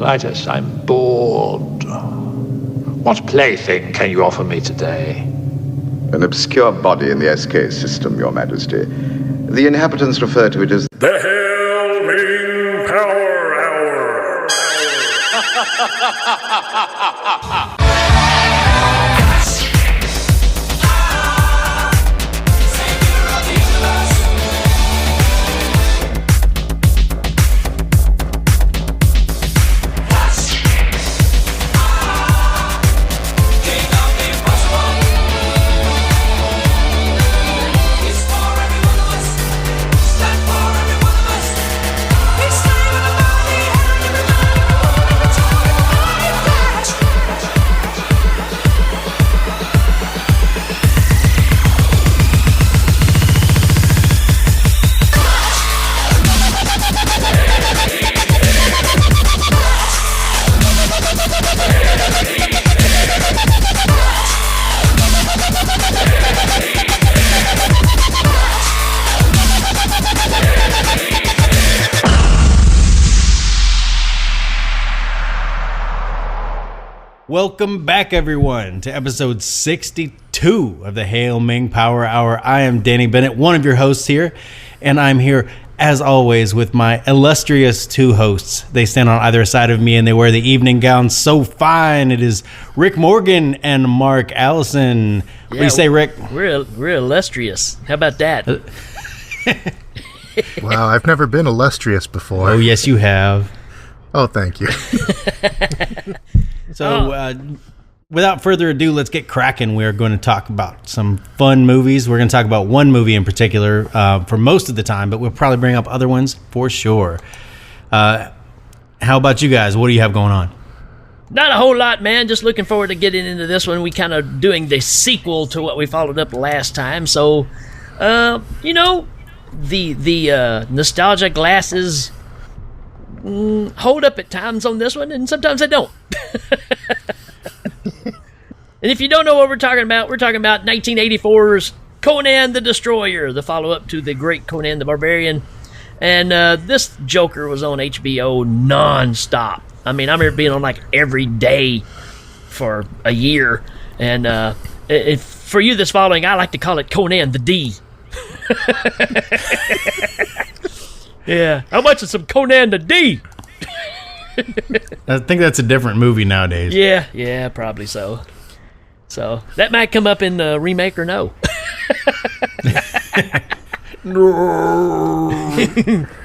Clytus, I'm bored. What plaything can you offer me today? An obscure body in the SK system, Your Majesty. The inhabitants refer to it as the Hail Ming Power Hour. Welcome back, everyone, to episode 62 of the Hail Ming Power Hour. I am Danny Bennett, one of your hosts here, and I'm here, as always, with my illustrious two hosts. They stand on either side of me, and they wear the evening gowns so fine. It is Rick Morgan and Mark Allison. What do you say, Rick? We're illustrious. How about that? Wow, I've never been illustrious before. Oh, yes, you have. Oh, thank you. So, without further ado, let's get cracking. We're going to talk about some fun movies. We're going to talk about one movie in particular for most of the time, but we'll probably bring up other ones for sure. How about you guys? What do you have going on? Not a whole lot, man. Just looking forward to getting into this one. We kind of doing the sequel to what we followed up last time. So, the nostalgia glasses hold up at times on this one, and sometimes they don't. And if you don't know what we're talking about 1984's Conan the Destroyer, the follow-up to the great Conan the Barbarian. And this joker was on HBO non-stop. I mean, I remember being on like every day for a year. And for you that's following, I like to call it Conan the D. Yeah, how much is some Conan the D? I think that's a different movie nowadays. Yeah, probably so. So that might come up in the remake or no.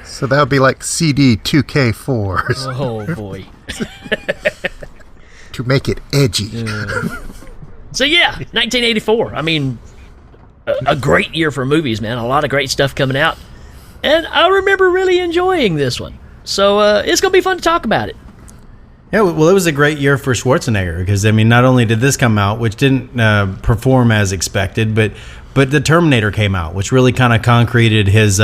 So that would be like CD 2K4. Oh boy. To make it edgy. So yeah, 1984. I mean, a great year for movies, man. A lot of great stuff coming out. And I remember really enjoying this one. So it's going to be fun to talk about it. Yeah, well, it was a great year for Schwarzenegger because, I mean, not only did this come out, which didn't perform as expected, but the Terminator came out, which really kind of concreted his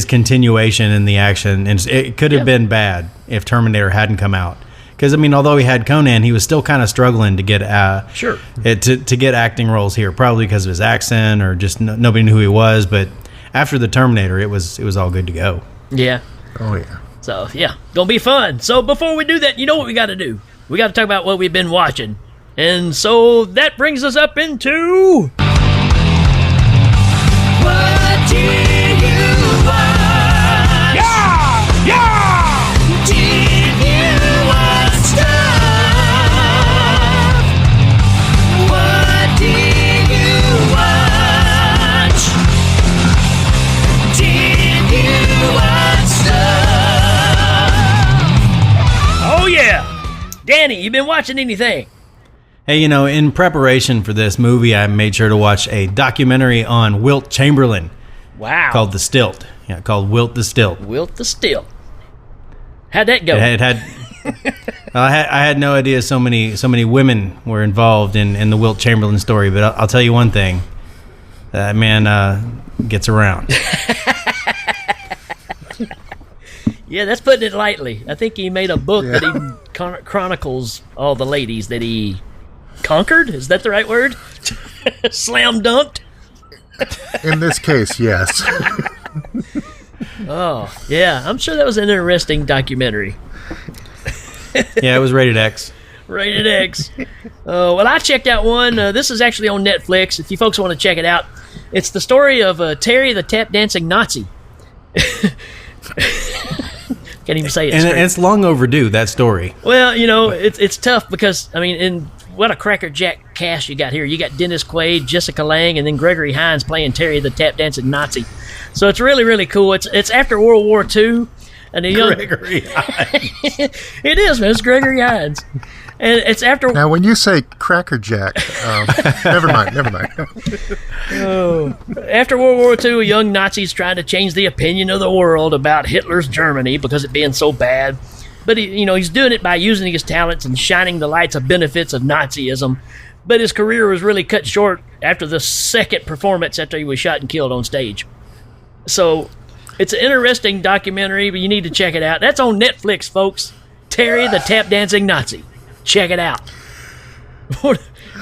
continuation in the action. And it could have been bad if Terminator hadn't come out. Because, I mean, although he had Conan, he was still kind of struggling to get to get acting roles here, probably because of his accent or just nobody knew who he was. But after the Terminator, it was all good to go. Yeah. Oh, yeah. So, yeah, gonna be fun. So before we do that, you know what we got to do? We got to talk about what we've been watching. And so that brings us up into... What did you watch? Yeah! Did you watch stuff? What did you watch? Did you watch stuff? Oh yeah! Danny, you been watching anything? Hey, in preparation for this movie, I made sure to watch a documentary on Wilt Chamberlain. Wow. Called The Stilt. Yeah, called Wilt the Stilt. Wilt the Stilt. How'd that go? I had no idea so many women were involved in the Wilt Chamberlain story, but I'll tell you one thing. That man gets around. Yeah, that's putting it lightly. I think he made a book that he chronicles all the ladies that he conquered. Is that the right word? Slam dunked? In this case, yes. Oh, yeah. I'm sure that was an interesting documentary. Yeah, it was rated X. Rated X. Well, I checked out one. This is actually on Netflix. If you folks want to check it out, it's the story of Terry the Tap Dancing Nazi. Can't even say it. And straight. it's long overdue, that story. Well, it's tough because, I mean, in what a crackerjack cast you got here. You got Dennis Quaid, Jessica Lange, and then Gregory Hines playing Terry the Tap Dancing Nazi. So it's really, really cool. It's after World War II. And the young Gregory Hines. It is, man. It's Gregory Hines. And it's after... Now, when you say crackerjack, never mind. After World War II, a young Nazi's trying to change the opinion of the world about Hitler's Germany because it being so bad. But he's doing it by using his talents and shining the lights of benefits of Nazism. But his career was really cut short after the second performance after he was shot and killed on stage. So it's an interesting documentary, but you need to check it out. That's on Netflix, folks. Terry the Tap Dancing Nazi. Check it out. What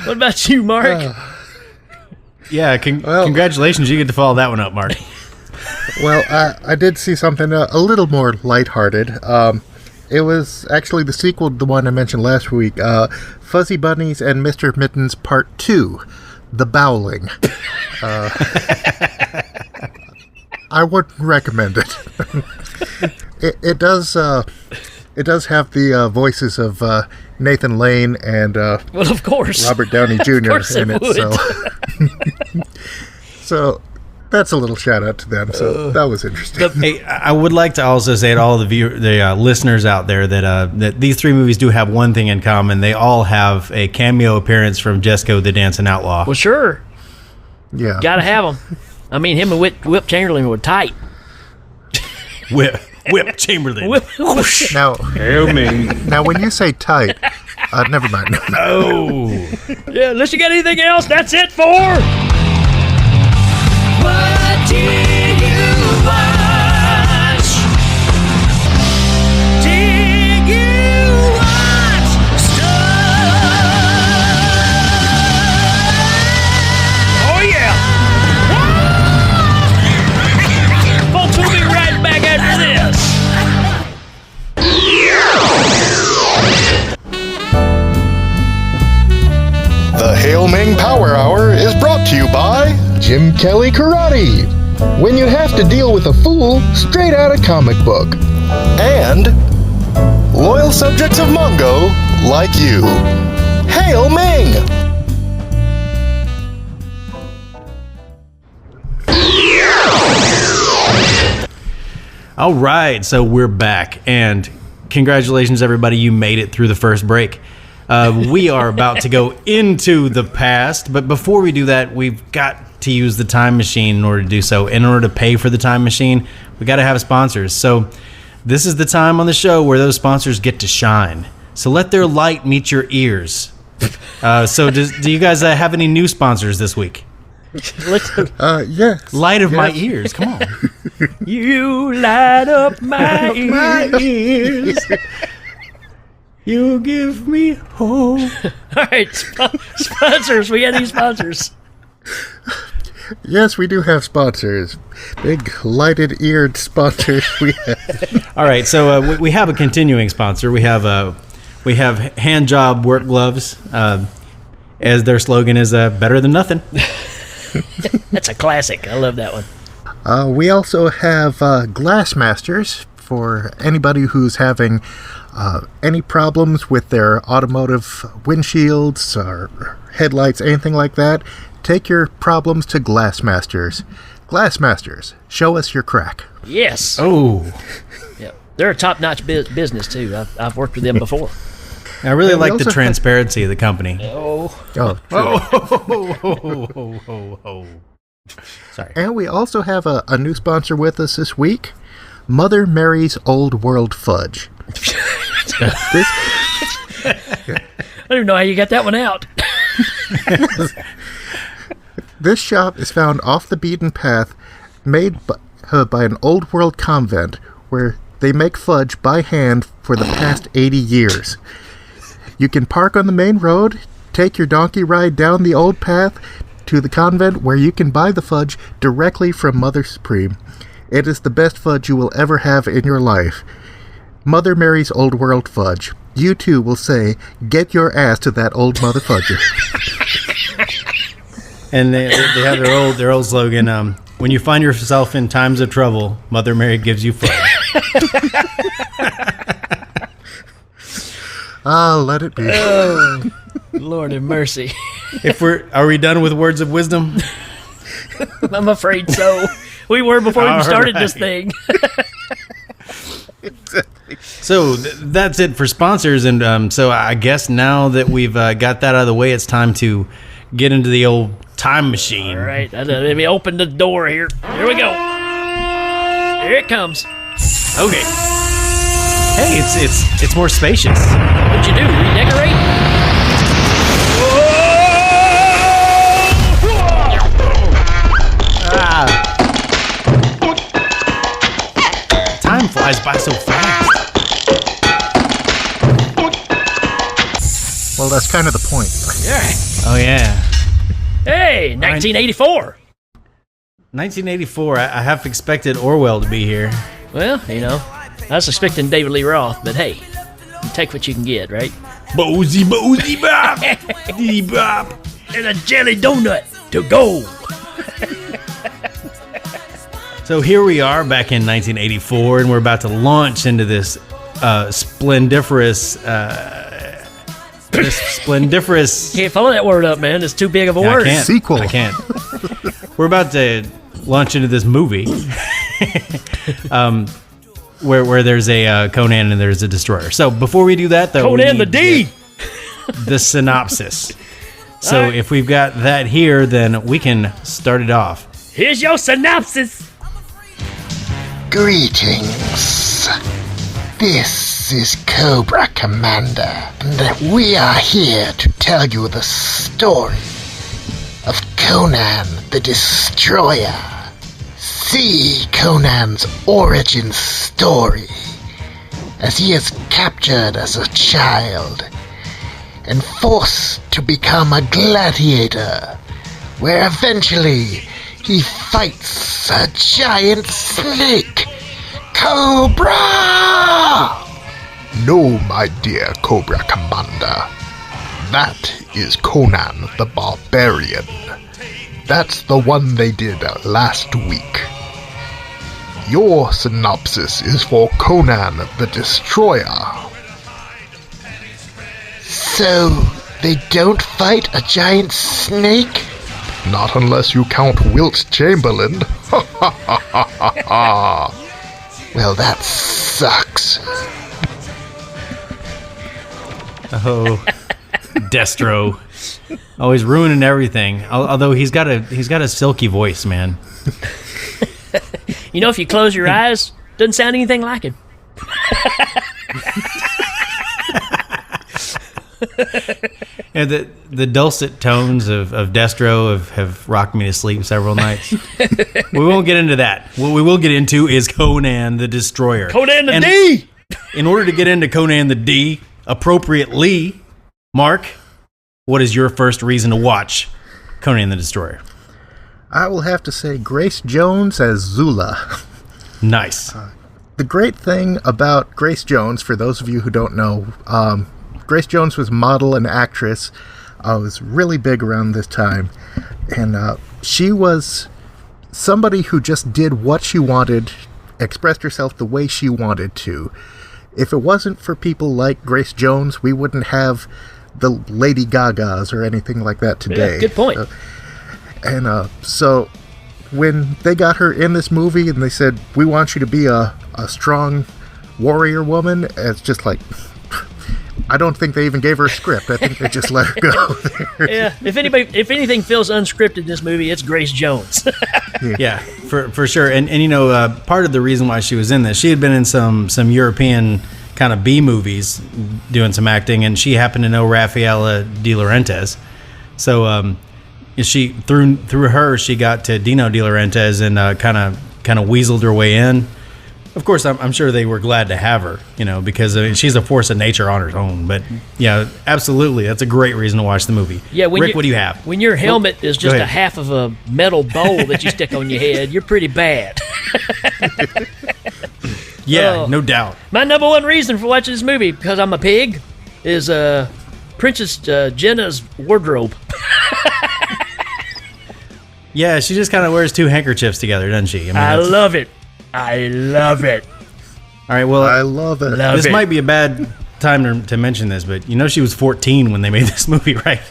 about you, Mark? Yeah, congratulations. You get to follow that one up, Mark. Well, I did see something a little more lighthearted. It was actually the sequel to the one I mentioned last week, Fuzzy Bunnies and Mr. Mittens Part 2, The Bowling. I wouldn't recommend it. It does have the voices of Nathan Lane and Well, of course. Robert Downey Jr. in it. would. So that's a little shout out to them. So that was interesting. Hey, I would like to also say to all the listeners out there that these three movies do have one thing in common. They all have a cameo appearance from Jesco the Dancing Outlaw. Well, sure. Yeah. Gotta have him. I mean, him and Whip Chamberlain were tight. Whip Chamberlain. Whoosh. Now, Hail Ming. now, when you say tight, never mind. Oh. Yeah, unless you got anything else, that's it for... What did you watch? Did you watch Oh, yeah. Folks, we'll be right back after this. The Hail Ming Power Hour is brought to you by Jim Kelly Karate. When you have to deal with a fool straight out of comic book. And loyal subjects of Mongo like you. Hail Ming! All right, so we're back, and congratulations, everybody. You made it through the first break. We are about to go into the past, but before we do that, we've got to use the time machine in order to do so. In order to pay for the time machine, we got to have sponsors. So this is the time on the show where those sponsors get to shine. So let their light meet your ears. So do you guys have any new sponsors this week? Yes. Light of my ears, come on. You light up my ears. You give me hope. All right, sponsors. We got any sponsors? Yes, we do have sponsors. Big lighted-eared sponsors we have. All right, so we have a continuing sponsor. We have hand job work gloves, as their slogan is better than nothing. That's a classic. I love that one. We also have Glassmasters for anybody who's having any problems with their automotive windshields or headlights, anything like that. Take your problems to Glassmasters. Glassmasters, show us your crack. Yes. Oh, Yeah. They're a top-notch business, too. I've worked with them before. I really And we like the also transparency of the company. Oh, true. Sorry. And we also have a new sponsor with us this week, Mother Mary's Old World Fudge. I don't even know how you got that one out. This shop is found off the beaten path, made by an old world convent where they make fudge by hand for the past 80 years. You can park on the main road, take your donkey ride down the old path to the convent where you can buy the fudge directly from Mother Supreme. It is the best fudge you will ever have in your life. Mother Mary's Old World Fudge. you too will say, "Get your ass to that old motherfudger." And they have their old slogan, when you find yourself in times of trouble, Mother Mary gives you fudge. Let it be. Oh, Lord have mercy. Are we done with words of wisdom? I'm afraid so. We were before we started this thing. So that's it for sponsors, and so I guess now that we've got that out of the way, it's time to get into the old time machine. All right, let me open the door here. Here we go. Here it comes. Okay. Hey, it's more spacious. What'd you do? Redecorate? Time flies by so fast. Well, that's kind of the point. Yeah. Oh yeah. Hey, 1984. 1984. I half expected Orwell to be here. Well, I was expecting David Lee Roth, but hey, you take what you can get, right? Boozy bop, dee bop, And a jelly donut to go. So here we are back in 1984, and we're about to launch into this splendiferous. Can't follow that word up, man. It's too big of a word. I can't. Sequel. I can't. We're about to launch into this movie, where there's a Conan and there's a Destroyer. So before we do that, though, Conan the D. The synopsis. So right. if we've got that here, then we can start it off. Here's your synopsis. Greetings. This is Cobra Commander, and we are here to tell you the story of Conan the Destroyer. See Conan's origin story as he is captured as a child and forced to become a gladiator, where eventually he fights a giant snake, Cobra! No, my dear Cobra Commander. That is Conan the Barbarian. That's the one they did last week. Your synopsis is for Conan the Destroyer. So, they don't fight a giant snake? Not unless you count Wilt Chamberlain. Ha ha ha ha ha. Well, that sucks. Oh, Destro, always ruining everything. Although he's got a silky voice, man. If you close your eyes, doesn't sound anything like him. And the dulcet tones of Destro have rocked me to sleep several nights. We won't get into that. What we will get into is Conan the Destroyer. Conan the And D! In order to get into Conan the D appropriately, Mark, what is your first reason to watch Conan the Destroyer? I will have to say Grace Jones as Zula. Nice. The great thing about Grace Jones, for those of you who don't know, Grace Jones was model and actress. Was really big around this time. And she was somebody who just did what she wanted, expressed herself the way she wanted to. If it wasn't for people like Grace Jones, we wouldn't have the Lady Gagas or anything like that today. Yeah, good point. So when they got her in this movie and they said, we want you to be a strong warrior woman, it's just like, I don't think they even gave her a script. I think they just let her go. Yeah, if anything feels unscripted in this movie, it's Grace Jones. Yeah, for sure. And part of the reason why she was in this, she had been in some European kind of B movies doing some acting, and she happened to know Rafaela De Laurentiis. So she through her she got to Dino De Laurentiis and kind of weaseled her way in. Of course, I'm sure they were glad to have her, because she's a force of nature on her own. But yeah, absolutely, that's a great reason to watch the movie. Yeah, Rick, what do you have? When your helmet is just a half of a metal bowl that you stick on your head, you're pretty bad. Yeah, no doubt. My number one reason for watching this movie, because I'm a pig. is Princess Jenna's wardrobe. Yeah, she just kind of wears two handkerchiefs together, doesn't she? I love it. I love it. All right, well, I love it. Love this it. might be a bad time to mention this, but you know she was 14 when they made this movie, right?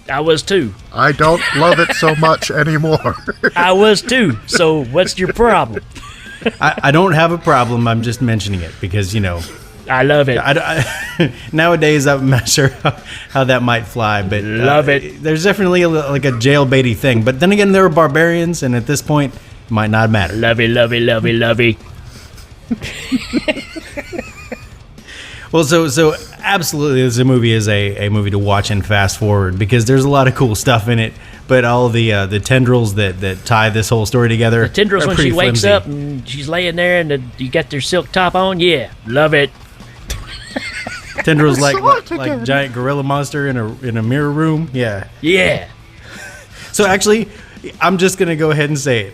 I was too. I don't love it so much anymore. I was too. So what's your problem? I don't have a problem. I'm just mentioning it because, you know, I love it. nowadays I'm not sure how that might fly, but Love it. There's definitely like a jailbaity thing. But then again, they were barbarians, and at this point, it might not matter. Lovey, lovey, lovey, lovey. Well, so absolutely, this movie is a movie to watch and fast forward because there's a lot of cool stuff in it. But all the tendrils that tie this whole story together, The tendrils are when pretty she wakes flimsy. up and she's laying there and you got their silk top on. Yeah, love it. Tendrils like Sword like again. giant gorilla monster in a mirror room. Yeah. Yeah. So actually, I'm just gonna go ahead and say it.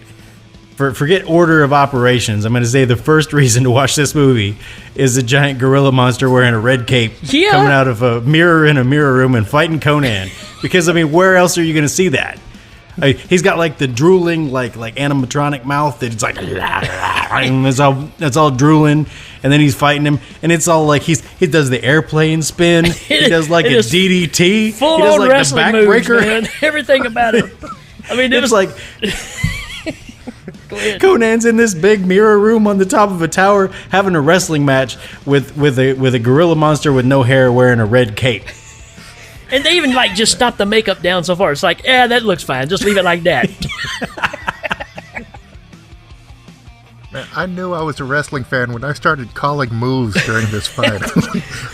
Forget order of operations. I'm gonna say the first reason to watch this movie is a giant gorilla monster wearing a red cape Yeah. coming out of a mirror in a mirror room and fighting Conan. Because I mean, where else are you gonna see that? He's got like the drooling, like animatronic mouth that's like, and it's all drooling, and then he's fighting him, and it's all like he does the airplane spin, he does like It a is DDT, Full he does on like wrestling the moves, backbreaker. man. Everything about it. I mean, it It's was like Go ahead. Conan's in this big mirror room on the top of a tower having a wrestling match with a gorilla monster with no hair wearing a red cape. And they even like just stopped the makeup down so far. It's like, yeah, that looks fine. Just leave it like that. Man, I knew I was a wrestling fan when I started calling moves during this fight.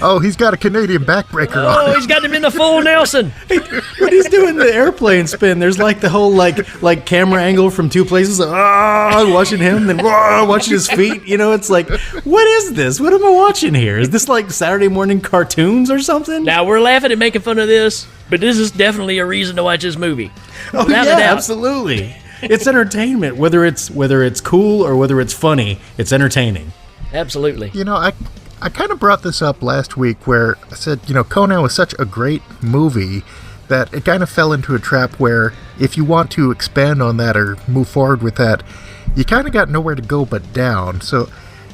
Oh, he's got a Canadian backbreaker Oh, on. he's got him in the full Nelson. When he's doing the airplane spin, there's like the whole like camera angle from two places. Watching him, then watching his feet. You know, it's like, what is this? What am I watching here? Is this like Saturday morning cartoons or something? Now we're laughing and making fun of this, but this is definitely a reason to watch this movie. Oh Without a yeah, doubt. absolutely. It's entertainment, whether it's cool or whether it's funny. It's entertaining. Absolutely. You know, I kind of brought this up last week where I said, you know, Conan was such a great movie that it kind of fell into a trap where if you want to expand on that or move forward with that, you kind of got nowhere to go but down. So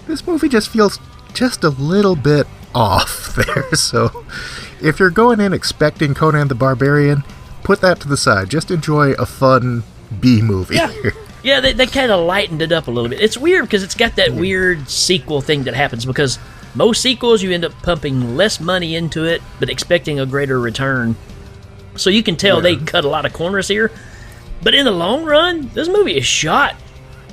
this movie just feels just a little bit off there. So if you're going in expecting Conan the Barbarian, put that to the side. Just enjoy a fun B movie. Yeah. Yeah, they kind of lightened it up a little bit. It's weird because it's got that weird sequel thing that happens because most sequels you end up pumping less money into it but expecting a greater return. So you can tell they cut a lot of corners here. But in the long run, this movie is shot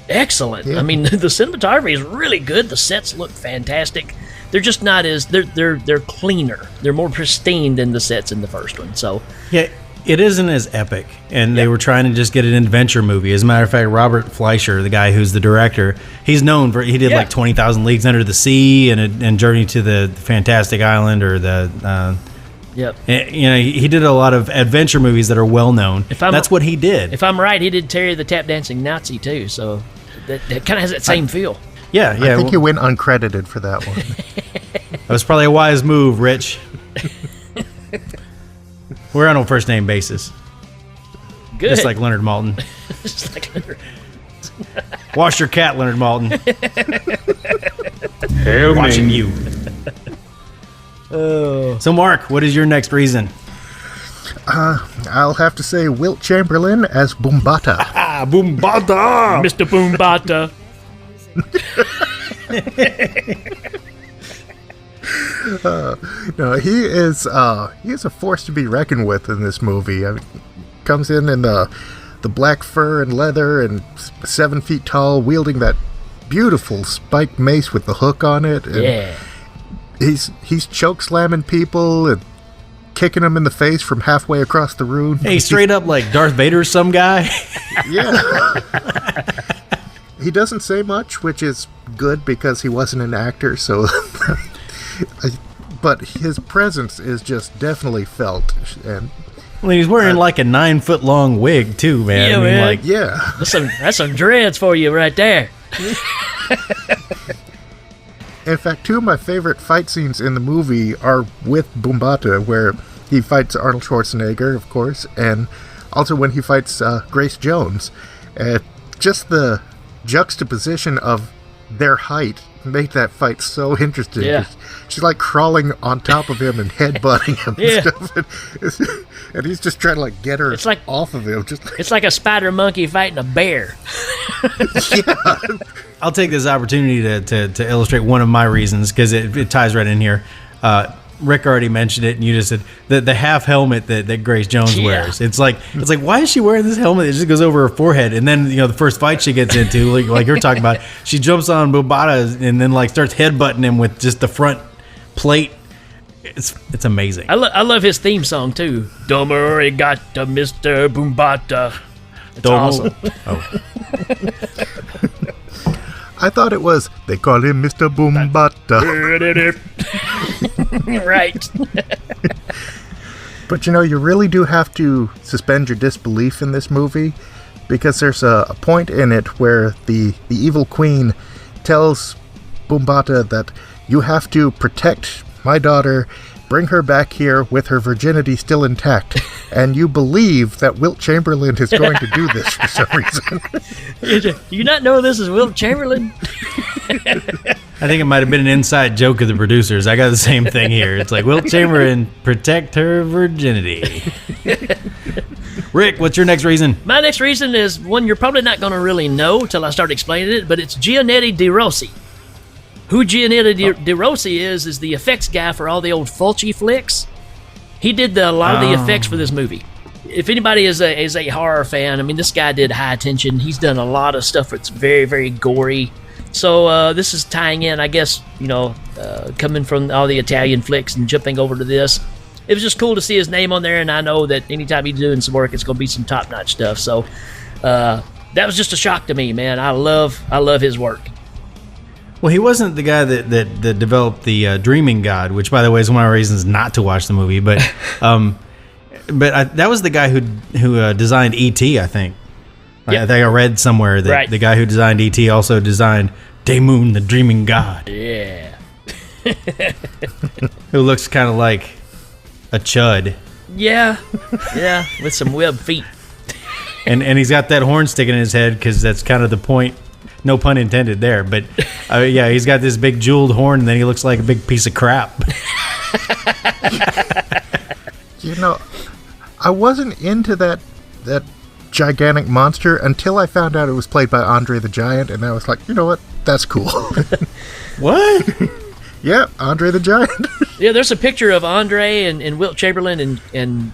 excellent. Yeah. I mean, the cinematography is really good. The sets look fantastic. They're just not as they're cleaner. They're more pristine than the sets in the first one. So Yeah, it isn't as epic, and they were trying to just get an adventure movie. As a matter of fact, Robert Fleischer, the guy who's the director, he's known for he did like 20,000 Leagues Under the Sea and Journey to the Fantastic Island or the. yep. You know, he did a lot of adventure movies that are well known. That's what he did. If I'm right, he did Terry the Tap Dancing Nazi too. So that kind of has that same feel. Yeah. I think you went uncredited for that one. That was probably a wise move, Rich. We're on a first name basis, Good. just like Leonard Maltin. Just like Wash your cat, Leonard Maltin. Hail Watching Ming. you. So, Mark, what is your next reason? I'll have to say Wilt Chamberlain as Boombata. Ah, Boombata! Mr. Boombata. No, he is a force to be reckoned with in this movie. I mean, comes in the black fur and leather and 7 feet tall, wielding that beautiful spiked mace with the hook on it. And Yeah. he's choke slamming people and kicking them in the face from halfway across the room. Hey, straight up like Darth Vader, some guy. Yeah. He doesn't say much, which is good because he wasn't an actor, so but his presence is just definitely felt. And Well, he's wearing like a 9-foot long wig too, man. Yeah, I mean, man. like, yeah. That's some dreads for you right there. In fact, two of my favorite fight scenes in the movie are with Bumbata, where he fights Arnold Schwarzenegger, of course, and also when he fights Grace Jones. Just the juxtaposition of their height made that fight so interesting. Yeah. She's like crawling on top of him and headbutting him and stuff. And he's just trying to like get her off of him. It's like a spider monkey fighting a bear. I'll take this opportunity to illustrate one of my reasons, because it ties right in here. Rick already mentioned it, and you just said the half helmet that Grace Jones wears. It's like why is she wearing this helmet? It just goes over her forehead, and then the first fight she gets into, like you're talking about, she jumps on Bumbata and then like starts headbutting him with just the front plate. It's amazing. I love his theme song too. Domo arigato, Mr. Bumbata. It's awesome. Oh. I thought it was, they call him Mr. Bumbata. Right. But you really do have to suspend your disbelief in this movie, because there's a point in it where the evil queen tells Bumbata that you have to protect my daughter, bring her back here with her virginity still intact, and you believe that Wilt Chamberlain is going to do this for some reason. Do you not know this is Wilt Chamberlain? I think it might have been an inside joke of the producers. I got the same thing here. It's like, Wilt Chamberlain, protect her virginity. Rick, what's your next reason? My next reason is one you're probably not going to really know till I start explaining it, but it's Giannetti De Rossi. Who Giannetti De Rossi is the effects guy for all the old Fulci flicks. He did a lot of the effects for this movie. If anybody is a horror fan, I mean, this guy did High Tension. He's done a lot of stuff that's very, very gory. So this is tying in, I guess, coming from all the Italian flicks and jumping over to this. It was just cool to see his name on there, and I know that anytime he's doing some work, it's going to be some top-notch stuff. So that was just a shock to me, man. I love his work. Well, he wasn't the guy that developed the Dreaming God, which, by the way, is one of my reasons not to watch the movie. But that was the guy who designed E.T., I think. Yep. I think I read somewhere that the guy who designed E.T. also designed Daemoon, the Dreaming God. Yeah. Who looks kind of like a chud. Yeah, with some webbed feet. And he's got that horn sticking in his head, because that's kind of the point. No pun intended there, but he's got this big jeweled horn, and then he looks like a big piece of crap. I wasn't into that gigantic monster until I found out it was played by Andre the Giant, and I was like, you know what? That's cool. What? Yeah, Andre the Giant. Yeah, there's a picture of Andre and Wilt Chamberlain and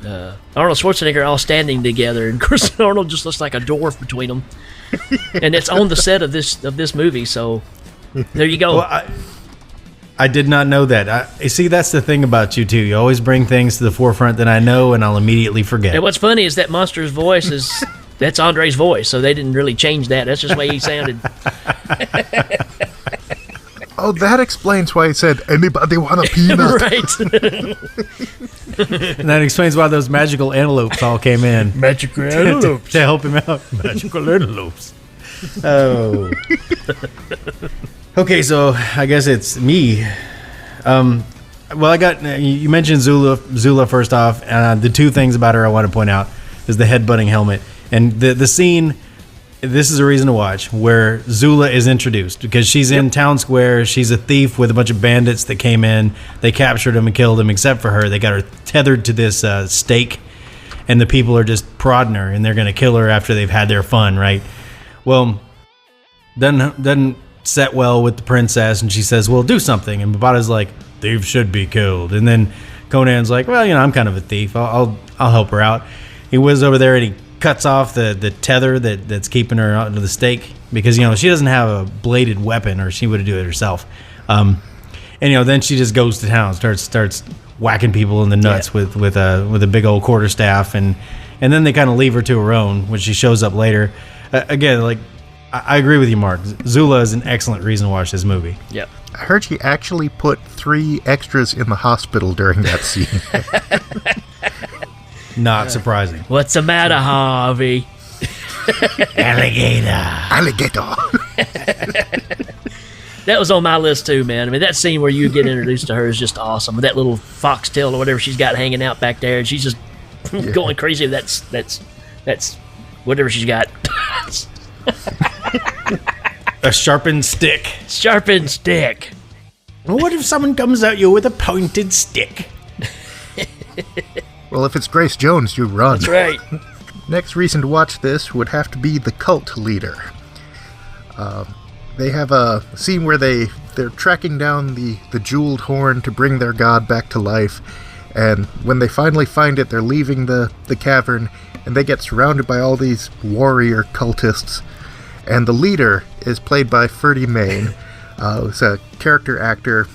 Arnold Schwarzenegger all standing together, and of course Arnold just looks like a dwarf between them. And it's on the set of this movie, so there you go. Well, I did not know that. See, that's the thing about you, too. You always bring things to the forefront that I know, and I'll immediately forget. And what's funny is that monster's voice that's Andre's voice, so they didn't really change that. That's just the way he sounded. Oh, that explains why he said, anybody want a peanut? Right. And that explains why those magical antelopes all came in. Magical antelopes. To help him out. Magical antelopes. Oh. Okay, so I guess it's me. Well, you mentioned Zula first off. The two things about her I want to point out is the headbutting helmet. And the scene, this is a reason to watch, where Zula is introduced, because she's in town square. She's a thief with a bunch of bandits that came in. They captured him and killed him, except for her. They got her tethered to this stake, and the people are just prodding her, and they're going to kill her after they've had their fun, right? Well, doesn't set well with the princess, and she says, well, do something. And Babata's like, thieves should be killed. And then Conan's like, well, I'm kind of a thief. I'll help her out. He whizzes over there, and he cuts off the tether that's keeping her onto the stake, because she doesn't have a bladed weapon, or she would do it herself. And then she just goes to town, starts whacking people in the nuts with a big old quarterstaff, and then they kind of leave her to her own when she shows up later. Again, like, I agree with you, Mark. Zula is an excellent reason to watch this movie. Yep. I heard she actually put 3 extras in the hospital during that scene. Not surprising. What's the matter, Harvey? Alligator. That was on my list too, man. I mean, that scene where you get introduced to her is just awesome. With that little foxtail or whatever she's got hanging out back there, and she's just going crazy. That's whatever she's got. A sharpened stick. Sharpened stick. Well, what if someone comes at you with a pointed stick? Well, if it's Grace Jones, you run. That's right. Next reason to watch this would have to be the cult leader. They have a scene where they're tracking down the jeweled horn to bring their god back to life, and when they finally find it, they're leaving the cavern, and they get surrounded by all these warrior cultists, and the leader is played by Ferdy Mayne, who's a character actor,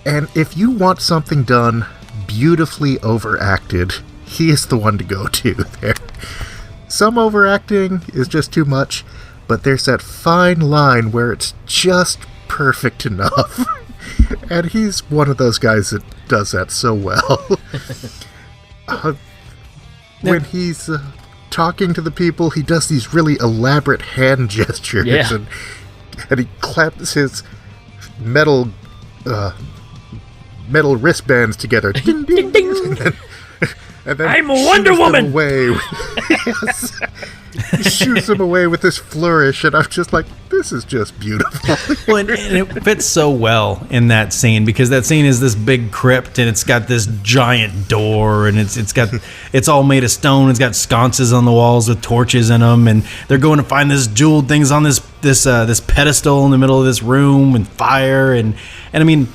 and if you want something done beautifully overacted, he is the one to go to there. Some overacting is just too much, but there's that fine line where it's just perfect enough. And he's one of those guys that does that so well. When he's talking to the people, he does these really elaborate hand gestures, and he claps his metal wristbands together. Ding, ding, ding. And then I'm a Wonder Woman! Yes. He shoots him away with this flourish, and I'm just like, this is just beautiful. Well, and it fits so well in that scene, because that scene is this big crypt, and it's got this giant door, and it's all made of stone. It's got sconces on the walls with torches in them, and they're going to find this jeweled things on this pedestal in the middle of this room, and fire, and I mean,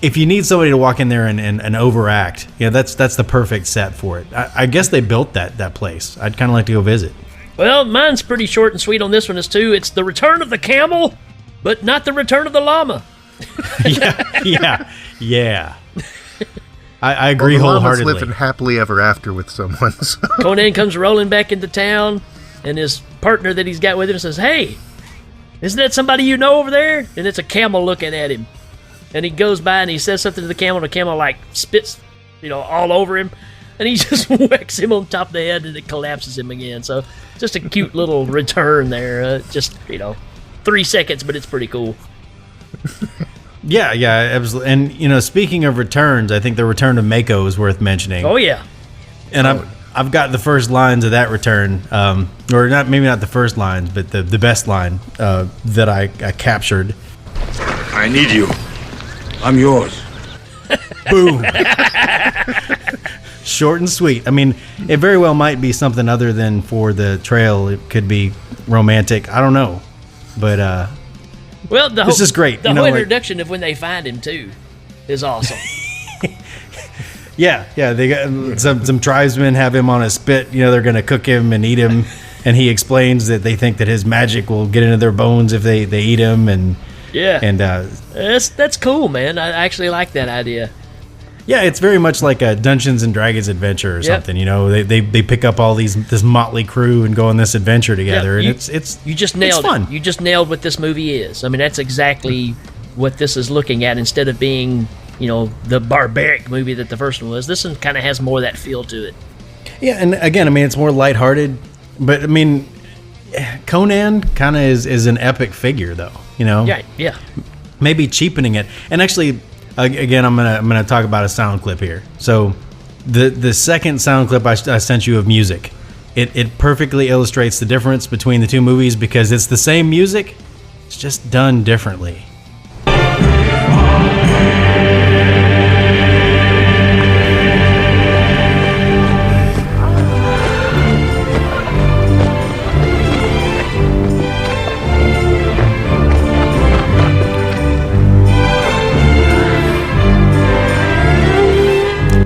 if you need somebody to walk in there and overact, that's the perfect set for it. I guess they built that place. I'd kind of like to go visit. Well, mine's pretty short and sweet on this one too. It's the return of the camel, but not the return of the llama. Yeah. I agree wholeheartedly. Living happily ever after with someone. So. Conan comes rolling back into town, and his partner that he's got with him says, "Hey, isn't that somebody you know over there?" And it's a camel looking at him. And he goes by and he says something to the camel, and the camel like spits, all over him. And he just whacks him on top of the head, and it collapses him again. So just a cute little return there. Just 3 seconds, but it's pretty cool. Yeah, absolutely. And speaking of returns, I think the return of Mako is worth mentioning. Oh yeah. And I've got the first lines of that return, or maybe not the first lines, but the best line that I captured. I need you. I'm yours. Boom. Short and sweet. I mean, it very well might be something other than for the trail. It could be romantic. I don't know. But this is great. The whole introduction of when they find him too is awesome. Yeah. They got some tribesmen have him on a spit. They're going to cook him and eat him, and he explains that they think that his magic will get into their bones if they eat him, and that's cool, man. I actually like that idea. Yeah, it's very much like a Dungeons and Dragons adventure or something. They pick up all this motley crew and go on this adventure together, and it's you just nailed fun. it. You just nailed what this movie is. I mean, that's exactly what this is looking at. Instead of being the barbaric movie that the first one was, this one kind of has more of that feel to it. Yeah, and again, I mean, it's more lighthearted, but I mean, Conan kind of is an epic figure, though. Yeah. Maybe cheapening it, and actually. Again, I'm gonna talk about a sound clip here. So, the second sound clip I sent you of music, it perfectly illustrates the difference between the two movies, because it's the same music, it's just done differently.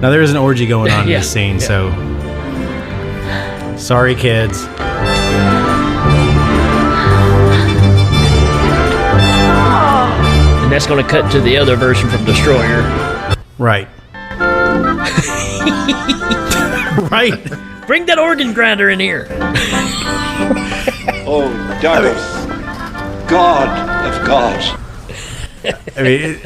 Now, there is an orgy going on in this scene, so sorry, kids. And that's going to cut to the other version from Destroyer. Right. Right. Bring that organ grinder in here. Oh, Dardos, God of gods. I mean,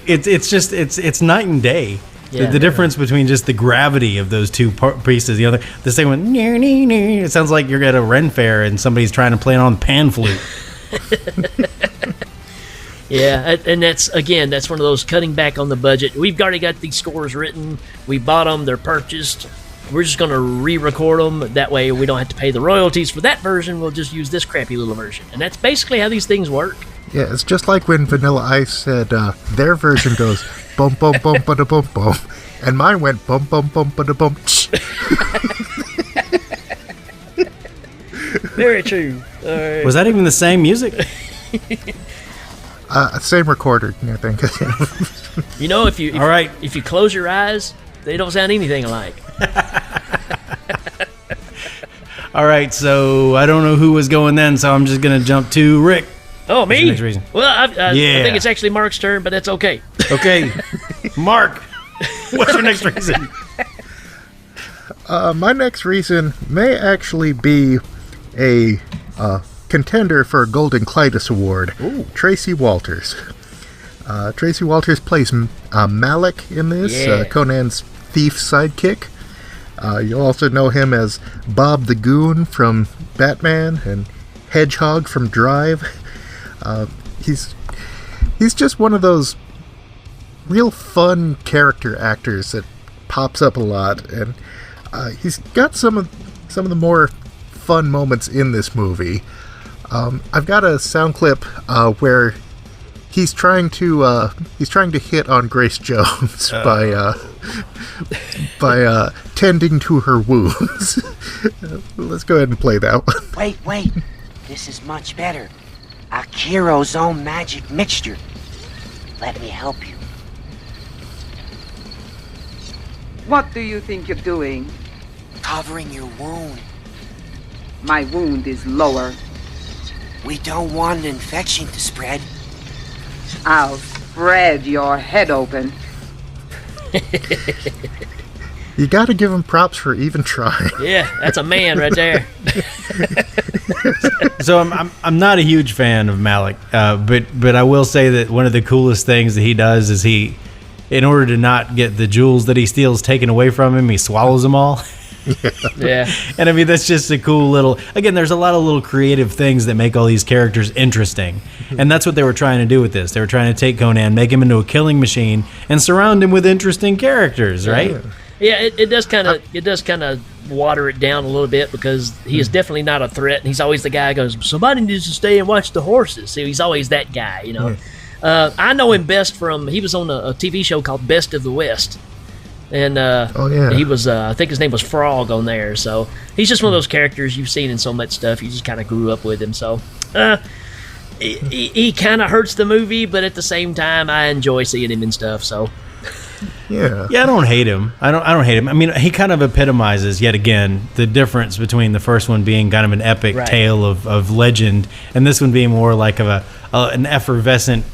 it's night and day. Yeah, the difference between just the gravity of those two pieces. The second one, it sounds like you're at a Ren fair and somebody's trying to play it on pan flute. Yeah, and that's one of those cutting back on the budget. We've already got these scores written. We bought them. They're purchased. We're just going to re-record them. That way we don't have to pay the royalties for that version. We'll just use this crappy little version. And that's basically how these things work. Yeah, it's just like when Vanilla Ice said their version goes bum bum bum ba da bum bum, and mine went bum bum bum ba da bum. Very true. Was that even the same music? Same recorder, I think. You know, if you close your eyes, they don't sound anything alike. All right, so I don't know who was going then, so I'm just going to jump to Rick. Oh, me? Next reason. Well, I think it's actually Mark's turn, but that's okay. Okay. Mark, what's your next reason? My next reason may actually be a contender for a Golden Clytus Award. Ooh. Tracy Walters. Tracy Walters plays Malik in this, Yeah. Conan's thief sidekick. You'll also know him as Bob the Goon from Batman and Hedgehog from Drive. He's just one of those real fun character actors that pops up a lot, and he's got some of the more fun moments in this movie. I've got a sound clip where he's trying to hit on Grace Jones by tending to her wounds. Let's go ahead and play that one. Wait. This is much better. Akiro's own magic mixture. Let me help you. What do you think you're doing? Covering your wound. My wound is lower. We don't want an infection to spread. I'll spread your head open. You gotta give him props for even trying. Yeah, that's a man right there. So I'm not a huge fan of Malik, but I will say that one of the coolest things that he does is in order to not get the jewels that he steals taken away from him, he swallows them all. Yeah. And I mean, that's just a cool little, again, there's a lot of little creative things that make all these characters interesting. And that's what they were trying to do with this. They were trying to take Conan, make him into a killing machine, and surround him with interesting characters, right? Yeah, it does kind of water it down a little bit, because he is definitely not a threat, and he's always the guy who goes, somebody needs to stay and watch the horses. So he's always that guy, you know. I know him best from, he was on a TV show called Best of the West. And he was, I think his name was Frog on there. So he's just one of those characters you've seen in so much stuff. You just kind of grew up with him. So he kind of hurts the movie, but at the same time, I enjoy seeing him and stuff. So Yeah, I don't hate him. I don't hate him. I mean, he kind of epitomizes yet again the difference between the first one being kind of an epic tale of legend, and this one being more like an effervescent,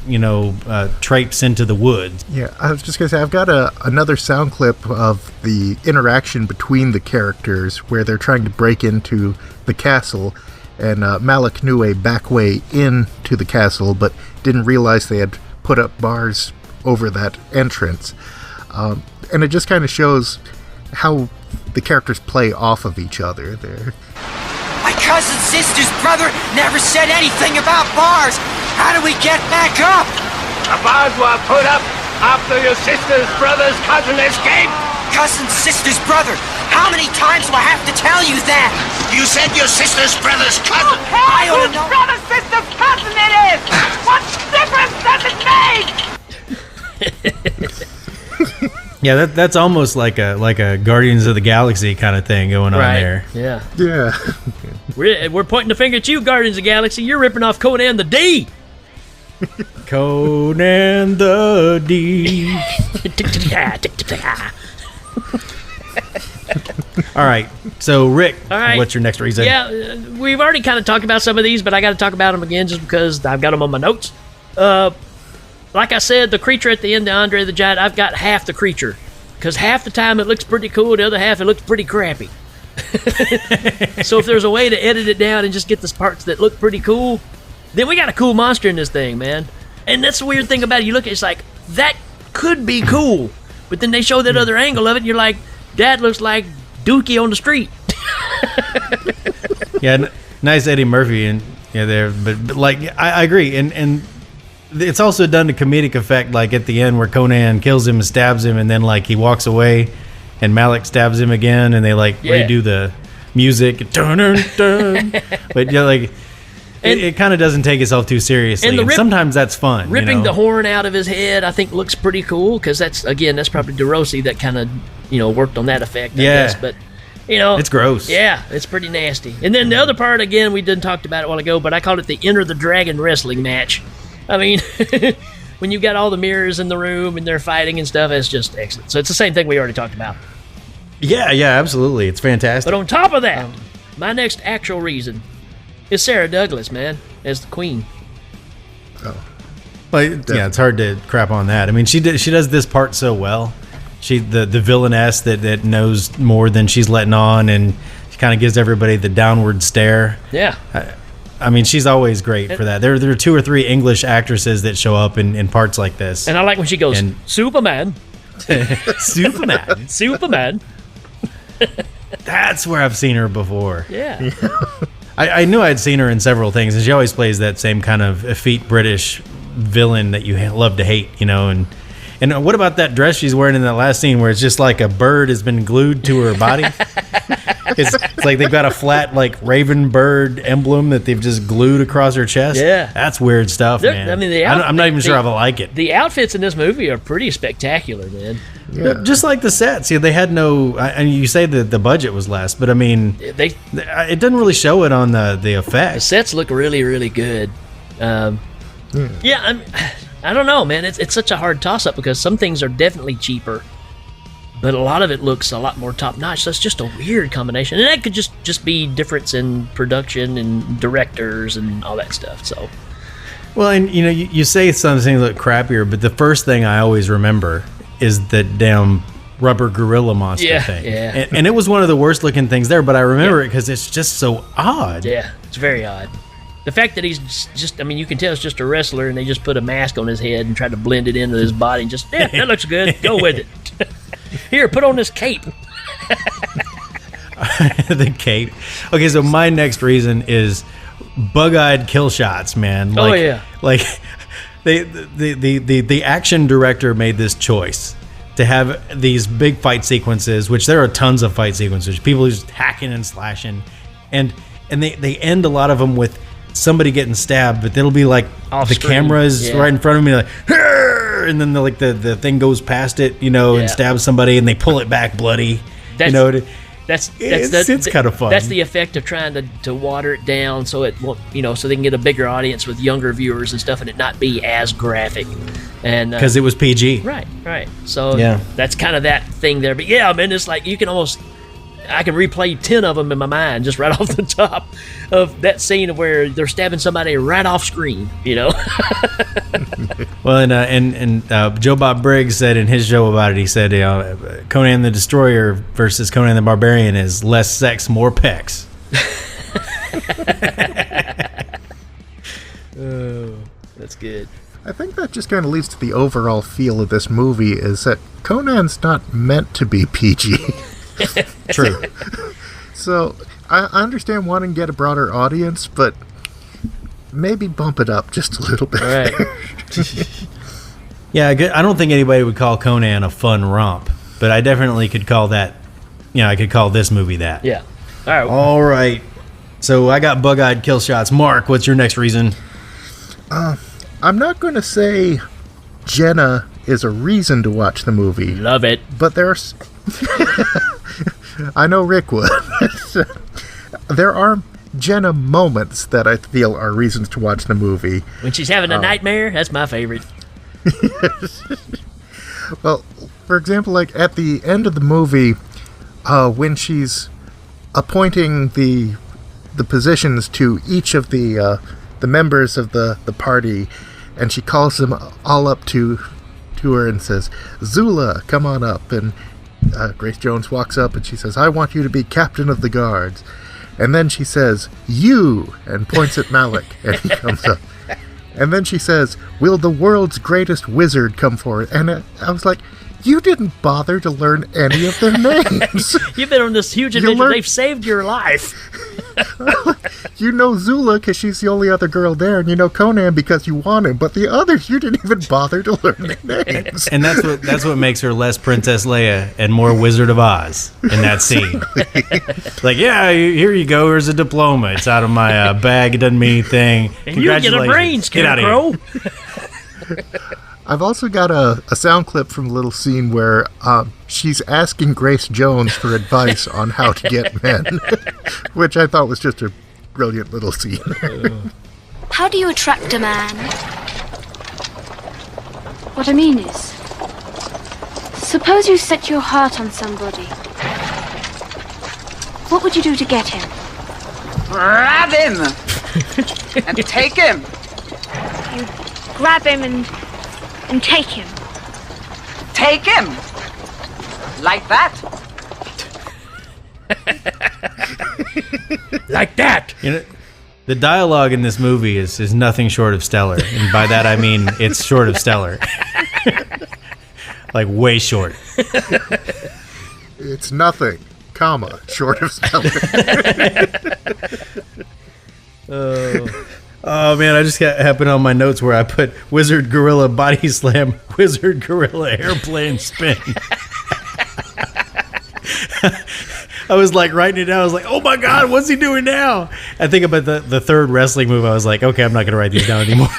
traipse into the woods. Yeah, I was just gonna say, I've got another sound clip of the interaction between the characters where they're trying to break into the castle, and Malik knew a back way into the castle, but didn't realize they had put up bars over that entrance. And it just kind of shows how the characters play off of each other there. My cousin's sister's brother never said anything about bars. How do we get back up? The bars were put up after your sister's brother's cousin escaped. Cousin's sister's brother? How many times do I have to tell you that? You said your sister's brother's cousin. I ought to know. Brother, sister's cousin it is! What difference does it make? Yeah, that's almost like a Guardians of the Galaxy kind of thing going on there. Yeah. Yeah. We're pointing the finger at you, Guardians of the Galaxy. You're ripping off Conan the D. Conan the D. All right, so Rick, what's your next reason? Yeah, we've already kind of talked about some of these, but I got to talk about them again just because I've got them on my notes. Like I said, the creature at the end of Andre the Giant, I've got half the creature. Because half the time it looks pretty cool, the other half it looks pretty crappy. So if there's a way to edit it down and just get the parts that look pretty cool, then we got a cool monster in this thing, man. And that's the weird thing about it. You look at it, it's like, that could be cool. But then they show that other angle of it, and you're like, that looks like Dookie on the street. Yeah, nice Eddie Murphy and there, but like I agree, and it's also done to comedic effect, like at the end where Conan kills him and stabs him, and then like he walks away, and Malik stabs him again, and they like redo the music, dun, dun, dun. But like it kind of doesn't take itself too seriously. And sometimes that's fun. Ripping the horn out of his head, I think, looks pretty cool because that's probably DeRossi that kind of worked on that effect. I guess. But it's gross. Yeah, it's pretty nasty. And then the other part, again, we didn't talk about it a while ago, but I called it the Enter the Dragon wrestling match. I mean, when you've got all the mirrors in the room and they're fighting and stuff, it's just excellent. So it's the same thing we already talked about. Yeah, absolutely. It's fantastic. But on top of that, my next actual reason is Sarah Douglas, man, as the queen. Oh. But it's hard to crap on that. I mean, she does this part so well. She the villainess that knows more than she's letting on, and she kind of gives everybody the downward stare. Yeah. I mean, she's always great for that. There are 2 or 3 English actresses that show up in parts like this. And I like when she goes, Superman. Superman. That's where I've seen her before. Yeah. I knew I'd seen her in several things, and she always plays that same kind of effete British villain that you love to hate, And what about that dress she's wearing in that last scene where it's just like a bird has been glued to her body? It's like they've got a flat like raven bird emblem that they've just glued across her chest. Yeah, that's weird stuff, man. I mean, I'm not even sure if I like it. The outfits in this movie are pretty spectacular, man. Yeah. Just like the sets, they had no. I mean, you say that the budget was less, but I mean, it doesn't really show it on the effects. The sets look really, really good. I don't know, man. It's such a hard toss up because some things are definitely cheaper, but a lot of it looks a lot more top notch. So it's just a weird combination, and that could just be difference in production and directors and all that stuff. So, well, and you say some things look crappier, but the first thing I always remember is the damn rubber gorilla monster thing. Yeah. And it was one of the worst looking things there, but I remember it because it's just so odd. Yeah, it's very odd. The fact that he's just, I mean, you can tell it's just a wrestler and they just put a mask on his head and tried to blend it into his body and just, that looks good. Go with it. Here, put on this cape. The cape. Okay, so my next reason is bug-eyed kill shots, man. Like the action director made this choice to have these big fight sequences, which there are tons of fight sequences, people just hacking and slashing, and they end a lot of them with somebody getting stabbed, but it'll be like off the screen. Camera's right in front of me, like, and then the thing goes past it, and stabs somebody, and they pull it back bloody. It's kind of fun. That's the effect of trying to water it down so it won't, so they can get a bigger audience with younger viewers and stuff, and it not be as graphic. And because it was PG, right. So that's kind of that thing there. But yeah, I mean, it's like I can replay 10 of them in my mind just right off the top of that scene of where they're stabbing somebody right off screen, Well, and Joe Bob Briggs said in his show about it, he said, Conan the Destroyer versus Conan the Barbarian is less sex, more pecs. Oh, that's good. I think that just kind of leads to the overall feel of this movie is that Conan's not meant to be PG. True. So I understand wanting to get a broader audience, but maybe bump it up just a little bit. Right. Yeah, I don't think anybody would call Conan a fun romp, but I definitely could call that. I could call this movie that. Yeah. All right. So I got bug-eyed kill shots. Mark, what's your next reason? I'm not going to say Jenna is a reason to watch the movie. Love it. But there's... I know Rick would. There are Jenna moments that I feel are reasons to watch the movie. When she's having a nightmare, that's my favorite. Well, for example, like at the end of the movie, when she's appointing the positions to each of the members of the party, and she calls them all up to her and says, "Zula, come on up," and Grace Jones walks up and she says, "I want you to be captain of the guards." And then she says, "You," and points at Malik, and he comes up. And then she says, "Will the world's greatest wizard come forward?" And I was like, you didn't bother to learn any of their names. You've been on this huge adventure. They've saved your life. You know Zula because she's the only other girl there, and you know Conan because you want him, but the others, you didn't even bother to learn their names. And that's what makes her less Princess Leia and more Wizard of Oz in that scene. Like, yeah, here you go. Here's a diploma. It's out of my bag. It doesn't mean anything. And you get a brain, Scarecrow. I've also got a sound clip from a little scene where she's asking Grace Jones for advice on how to get men, which I thought was just a brilliant little scene. How do you attract a man? What I mean is, suppose you set your heart on somebody. What would you do to get him? Grab him! And take him! You grab him and take him. Take him! Like that! Like that! You know, the dialogue in this movie is nothing short of stellar. And by that I mean it's short of stellar. Like way short. It's nothing, comma, short of stellar. Oh man, I just happened on my notes where I put Wizard Gorilla Body Slam, Wizard Gorilla Airplane Spin. I was like writing it down. I was like, oh my God, what's he doing now? I think about the third wrestling move. I was like, okay, I'm not going to write these down anymore.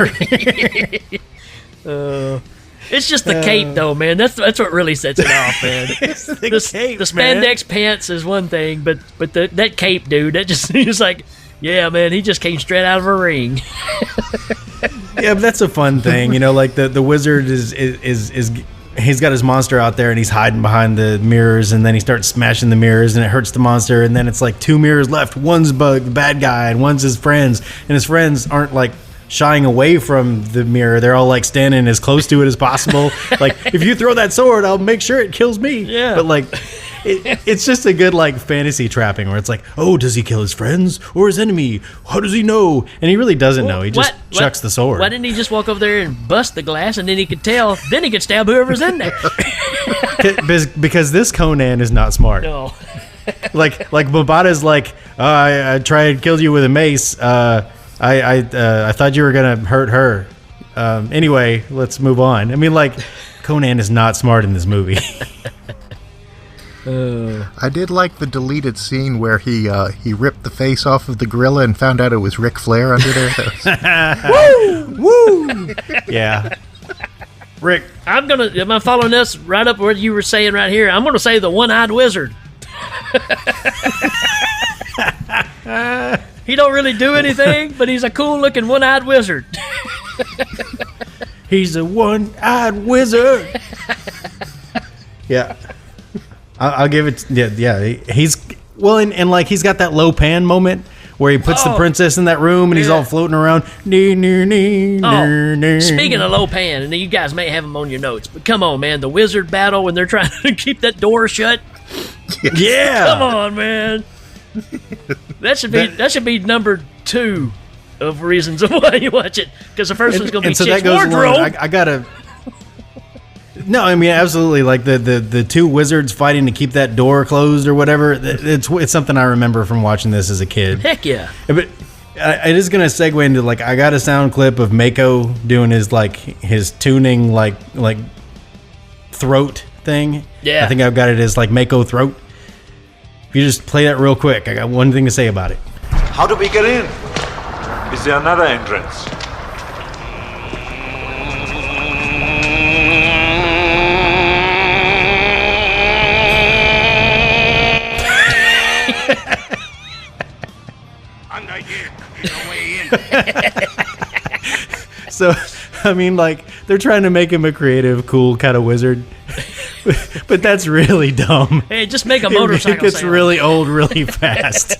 It's just the cape, though, man. That's what really sets it off, man. It's the cape, the spandex pants is one thing, but that cape, dude, that just he's like, yeah, man, he just came straight out of a ring. Yeah, but that's a fun thing, you know. Like the wizard is he's got his monster out there and he's hiding behind the mirrors, and then he starts smashing the mirrors and it hurts the monster, and then it's like two mirrors left. One's the bad guy and one's his friends, and his friends aren't like shying away from the mirror. They're all like standing as close to it as possible. Like, if you throw that sword, I'll make sure it kills me. Yeah. But like, it's just a good like fantasy trapping where it's like, oh, does he kill his friends or his enemy? How does he know? And he really doesn't know. He just chucks the sword. Why didn't he just walk over there and bust the glass, and then he could tell? Then he could stab whoever's in there. Because this Conan is not smart. No. like Mabata's like, I tried to kill you with a mace. I thought you were gonna hurt her. Anyway, let's move on. I mean, like, Conan is not smart in this movie. I did like the deleted scene where he ripped the face off of the gorilla and found out it was Ric Flair under there. Woo! Yeah. Rick. Am I following this right up what you were saying right here? I'm gonna say the one-eyed wizard. He don't really do anything, but he's a cool-looking one-eyed wizard. He's a one-eyed wizard. Yeah. I'll give it. Yeah. He's well, and like he's got that low pan moment where he puts the princess in that room and he's all floating around. Speaking of low pan, and you guys may have them on your notes, but come on, man, the wizard battle when they're trying to keep that door shut. Yeah. Come on, man. That should be number 2 of reasons of why you watch it, because the first one's gonna be Chick's wardrobe. I gotta. No, I mean absolutely. Like the two wizards fighting to keep that door closed or whatever. It's something I remember from watching this as a kid. Heck yeah! But it is gonna segue into like I got a sound clip of Mako doing his tuning like throat thing. Yeah, I think I've got it as like Mako throat. If you just play that real quick, I got one thing to say about it. How do we get in? Is there another entrance? Under here, no way in. So, I mean, like, they're trying to make him a creative, cool kind of wizard. But that's really dumb. Hey, just make a motorcycle It gets sound. really old really fast.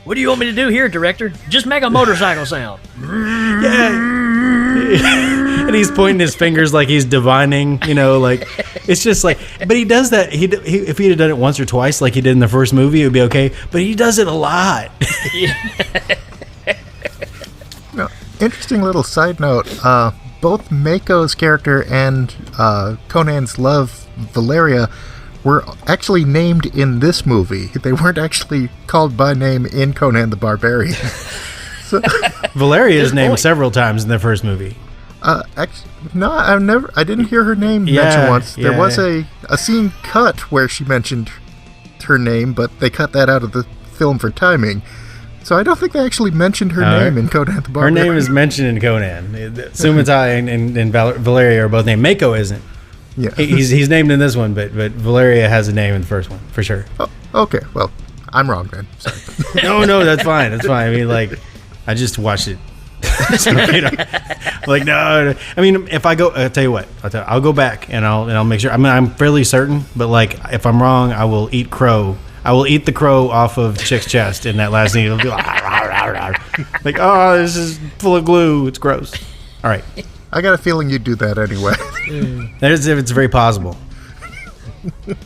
What do you want me to do here, director? Just make a motorcycle sound. Yeah. And he's pointing his fingers like he's divining, you know, like, it's just like, but he does that. If he had done it once or twice like he did in the first movie, it would be okay. But he does it a lot. No, interesting little side note. Both Mako's character and Conan's love, Valeria, were actually named in this movie. They weren't actually called by name in Conan the Barbarian. Valeria is named several times in the first movie. No, I didn't hear her name mentioned once. There was a scene cut where she mentioned her name, but they cut that out of the film for timing. So I don't think they actually mentioned her name in Conan the Barbarian. Her name is mentioned in Conan. Sumatai and Valeria are both named. Mako isn't. Yeah. He's named in this one, but Valeria has a name in the first one, for sure. Oh, okay, well, I'm wrong then. Sorry. No, that's fine. That's fine. I mean, like, I just watched it. So, like, no. I mean, if I go, I'll tell you what. I'll go back and I'll make sure. I mean, I'm fairly certain, but like, if I'm wrong, I will eat crow. I will eat the crow off of Chick's chest in that last scene. It'll be like, like, oh, this is full of glue. It's gross. All right. I got a feeling you'd do that anyway. It's very possible.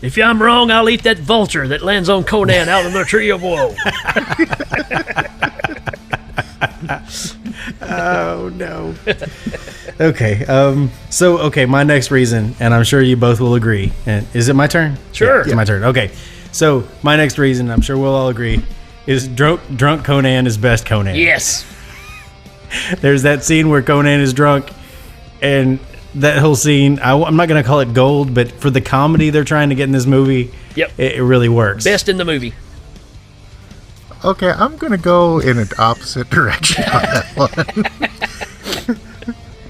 If I'm wrong, I'll eat that vulture that lands on Conan out in the tree of woe. Oh, no. Okay. So, my next reason, and I'm sure you both will agree. And is it my turn? Sure. Yeah, it's my turn. Okay. So, my next reason, I'm sure we'll all agree, is drunk Conan is best Conan. Yes. There's that scene where Conan is drunk, and that whole scene, I'm not going to call it gold, but for the comedy they're trying to get in this movie, it really works. Best in the movie. Okay, I'm going to go in an opposite direction on that one.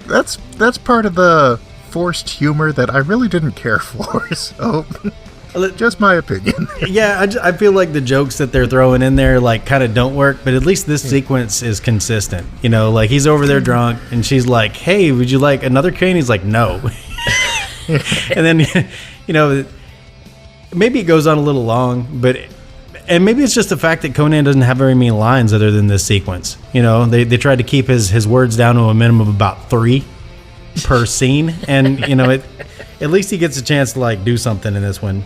That's part of the forced humor that I really didn't care for, so just my opinion. Yeah, I feel like the jokes that they're throwing in there like kind of don't work, but at least this sequence is consistent. You know, like he's over there drunk and she's like, "Hey, would you like another cane?" He's like, "No." And then, you know, maybe it goes on a little long, and maybe it's just the fact that Conan doesn't have very many lines other than this sequence. You know, they tried to keep his words down to a minimum of about 3 per scene, and you know, at least he gets a chance to like do something in this one.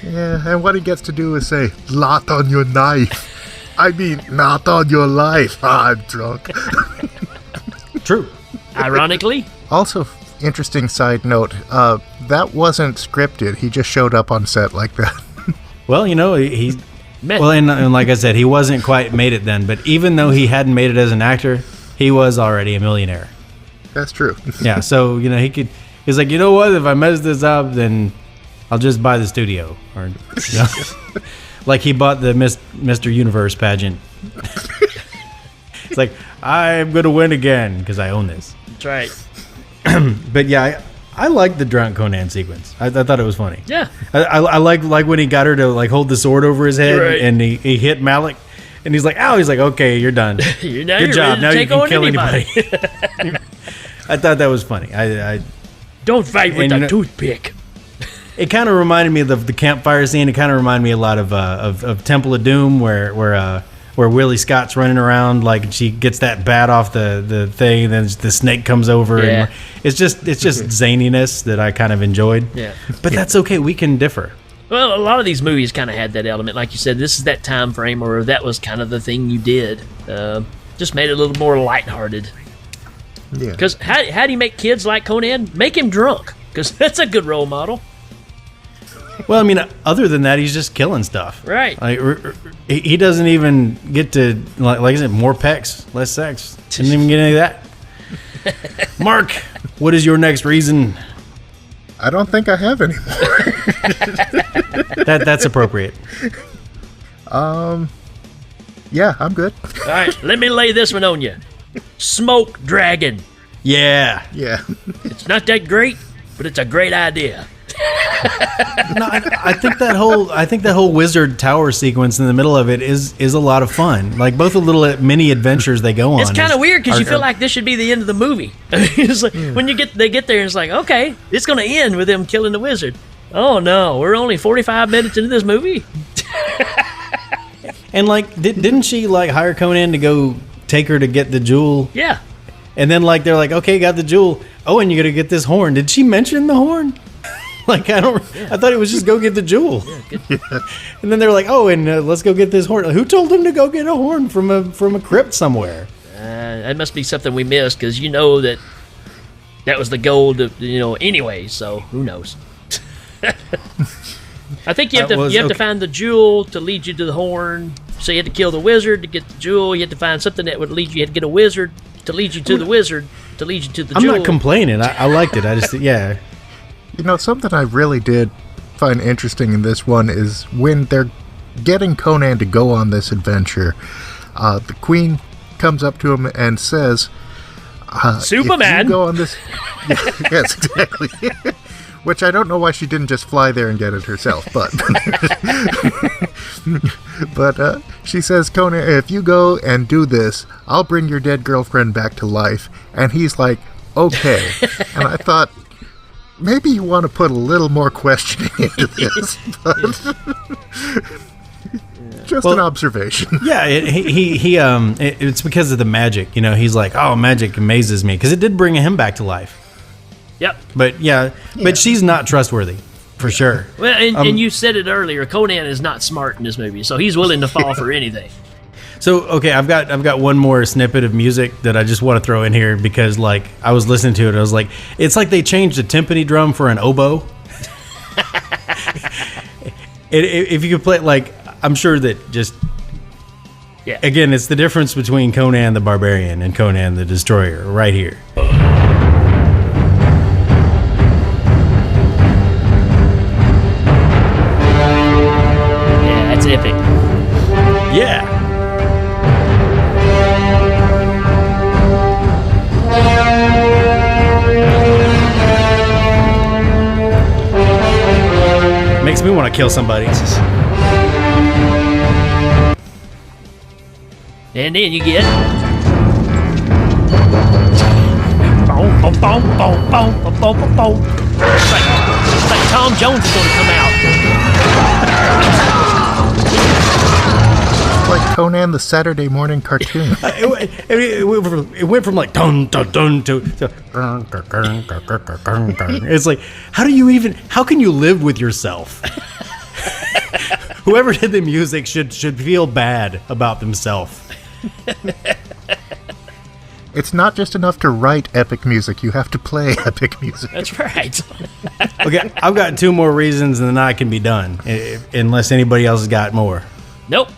Yeah, and what he gets to do is say, "Not on your knife." I mean, not on your life. I'm drunk. True. Ironically. Also, interesting side note, that wasn't scripted. He just showed up on set like that. Well, you know, and like I said, he wasn't quite made it then, but even though he hadn't made it as an actor, he was already a millionaire. That's true. Yeah, so, you know, he's like, you know what, if I mess this up, then I'll just buy the studio. Or, you know, like he bought the Mr. Universe pageant. It's like, I'm going to win again because I own this. That's right. But yeah, I like the drunk Conan sequence. I thought it was funny. Yeah. I like when he got her to like hold the sword over his head, right, and he hit Malik, and he's like, "Ow!" He's like, "Okay, you're done. Good job. Now you can kill anybody." I thought that was funny. I don't fight with a toothpick. It kind of reminded me of the campfire scene. It kind of reminded me a lot of Temple of Doom, where Willie Scott's running around, like she gets that bat off the thing, and then the snake comes over. Yeah. And it's just zaniness that I kind of enjoyed. Yeah. But that's okay. We can differ. Well, a lot of these movies kind of had that element. Like you said, this is that time frame where that was kind of the thing you did. Just made it a little more lighthearted. Yeah. Because how do you make kids like Conan? Make him drunk, because that's a good role model. Well, I mean, other than that, he's just killing stuff. Right. Like he doesn't even get to, like I said, more pecs, less sex. Didn't even get any of that. Mark, what is your next reason? I don't think I have any more. That's appropriate. Yeah, I'm good. All right, let me lay this one on you. Smoke Dragon. Yeah. Yeah. It's not that great, but it's a great idea. No, I think that whole wizard tower sequence in the middle of it is a lot of fun. Like both the little mini adventures they go on. It's kind of weird because you feel like this should be the end of the movie. It's like when they get there, it's like, okay, it's going to end with them killing the wizard. Oh no, we're only 45 minutes into this movie. And like, didn't she like hire Conan to go take her to get the jewel? Yeah. And then like they're like, okay, got the jewel. Oh, and you got to get this horn. Did she mention the horn? Like I thought it was just go get the jewel. Yeah, and then they're like, oh, and let's go get this horn. Who told them to go get a horn from a crypt somewhere? That must be something we missed, because you know that was the goal to, anyway. So who knows? I think you have to find the jewel to lead you to the horn. So you had to kill the wizard to get the jewel. You had to find something that would lead you. You had to get a wizard to lead you to the wizard to lead you to the jewel. I'm not complaining. I liked it. I just yeah. You know, something I really did find interesting in this one is when they're getting Conan to go on this adventure, the queen comes up to him and says, Superman! If you go on this... Yes, exactly. Which I don't know why she didn't just fly there and get it herself, but... But she says, Conan, if you go and do this, I'll bring your dead girlfriend back to life. And he's like, okay. And I thought, maybe you want to put a little more questioning into this, but... Just an observation. Yeah, it's because of the magic. You know, he's like, oh, magic amazes me. Because it did bring him back to life. Yep. But but she's not trustworthy, for sure. Well, and you said it earlier, Conan is not smart in this movie, so he's willing to fall for anything. So, okay, I've got one more snippet of music that I just want to throw in here because, like, I was listening to it, I was like, it's like they changed a timpani drum for an oboe. If you could play, like, I'm sure that just... Yeah. Again, it's the difference between Conan the Barbarian and Conan the Destroyer right here. Yeah, that's epic. Yeah. Makes me want to kill somebody. And then you get... Boom, boom, boom, boom, boom, boom, boom, boom. It's like Tom Jones is going to come out. It's like Conan the Saturday morning cartoon. It went from like dun dun dun to it's like, how can you live with yourself? Whoever did the music should feel bad about themselves. It's not just enough to write epic music, you have to play epic music. That's right. Okay, I've got two more reasons and then I can be done, unless anybody else has got more. Nope.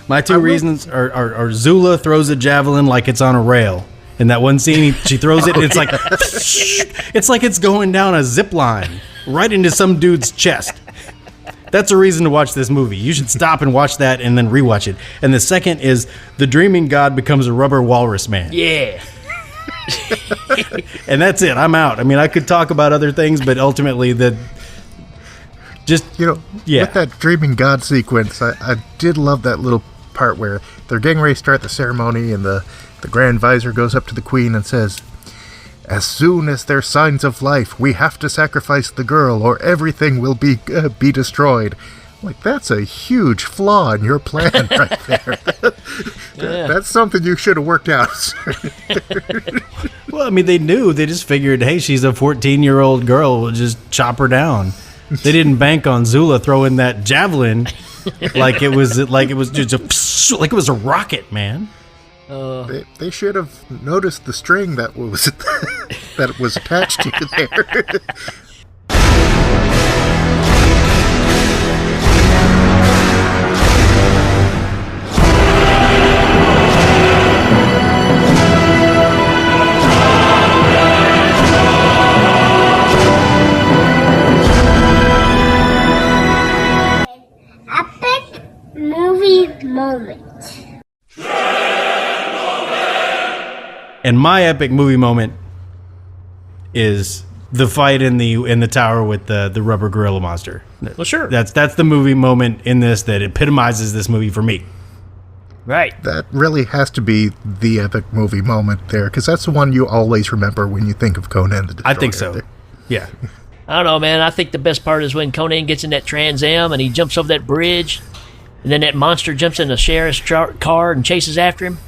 My two reasons are Zula throws a javelin like it's on a rail. In that one scene, she throws it, and it's like, it's like it's going down a zip line right into some dude's chest. That's a reason to watch this movie. You should stop and watch that and then rewatch it. And the second is the dreaming god becomes a rubber walrus man. Yeah. And that's it. I'm out. I mean, I could talk about other things, but ultimately with that dreaming god sequence, I did love that little part where they're getting ready to start the ceremony and the Grand Visor goes up to the queen and says, as soon as there's signs of life, we have to sacrifice the girl or everything will be destroyed. Like, that's a huge flaw in your plan right there. That's something you should have worked out. Well, I mean, they knew. They just figured, hey, she's a 14-year-old girl. We'll just chop her down. They didn't bank on Zula throwing that javelin like it was just like it was a rocket, man. They should have noticed the string that was attached to there. Epic movie moment. And my epic movie moment is the fight in the tower with the rubber gorilla monster. Well, sure. That's the movie moment in this that epitomizes this movie for me. Right. That really has to be the epic movie moment there, because that's the one you always remember when you think of Conan the Destroyer. I think so. Yeah. I don't know, man. I think the best part is when Conan gets in that Trans Am and he jumps over that bridge, and then that monster jumps in the sheriff's car and chases after him.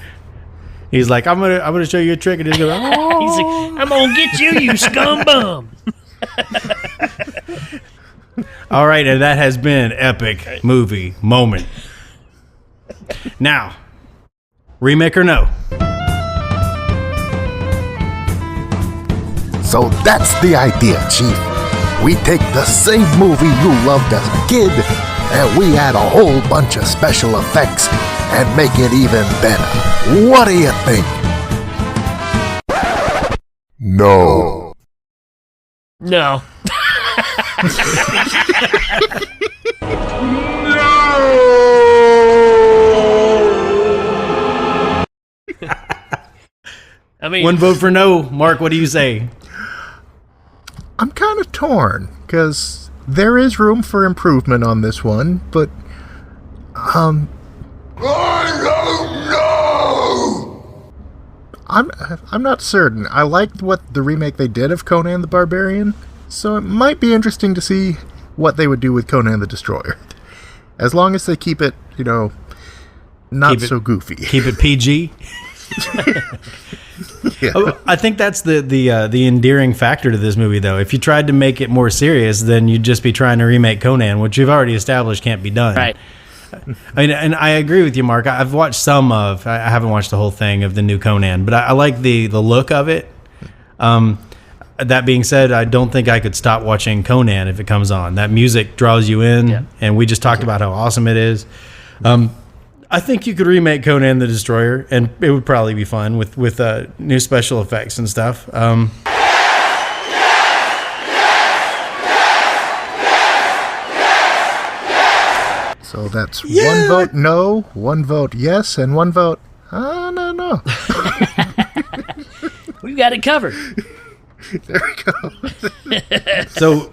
He's like, I'm gonna show you a trick, and he's going, oh. He's like, I'm gonna get you, you scum bum. All right, and that has been epic movie moment. Now, remake or no? So that's the idea, Chief. We take the same movie you loved as a kid, and we add a whole bunch of special effects and make it even better. What do you think? No. No. I mean, one vote for no. Mark, what do you say? I'm kind of torn, because there is room for improvement on this one, but, I don't know! I'm not certain. I liked what the remake they did of Conan the Barbarian, so it might be interesting to see what they would do with Conan the Destroyer. As long as they keep it, not so goofy. Keep it PG. Yeah. I think that's the endearing factor to this movie, though. If you tried to make it more serious, then you'd just be trying to remake Conan, which you've already established can't be done. Right. I mean, and I agree with you, Mark. I've watched some of. I haven't watched the whole thing of the new Conan, but I like the look of it. That being said, I don't think I could stop watching Conan if it comes on. That music draws you in, and we just talked about how awesome it is. I think you could remake Conan the Destroyer, and it would probably be fun with new special effects and stuff. So that's one vote no, one vote yes, and one vote, no. We've got it covered. There we go. So,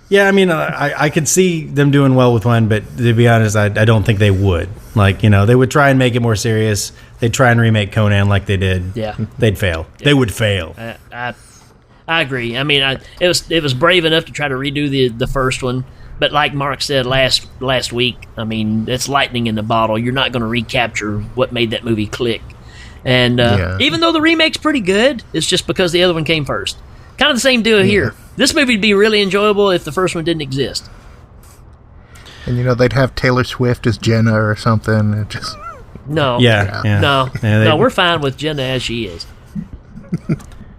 yeah, I mean, I could see them doing well with one, but to be honest, I don't think they would. Like, they would try and make it more serious. They'd try and remake Conan like they did. Yeah. They'd fail. Yeah. They would fail. I agree. I mean, it was brave enough to try to redo the first one, but like Mark said last week, I mean, it's lightning in the bottle. You're not going to recapture what made that movie click. And even though the remake's pretty good, it's just because the other one came first. Kind of the same deal here. This movie would be really enjoyable if the first one didn't exist. And they'd have Taylor Swift as Jenna or something. It just no, no, we're fine with Jenna as she is.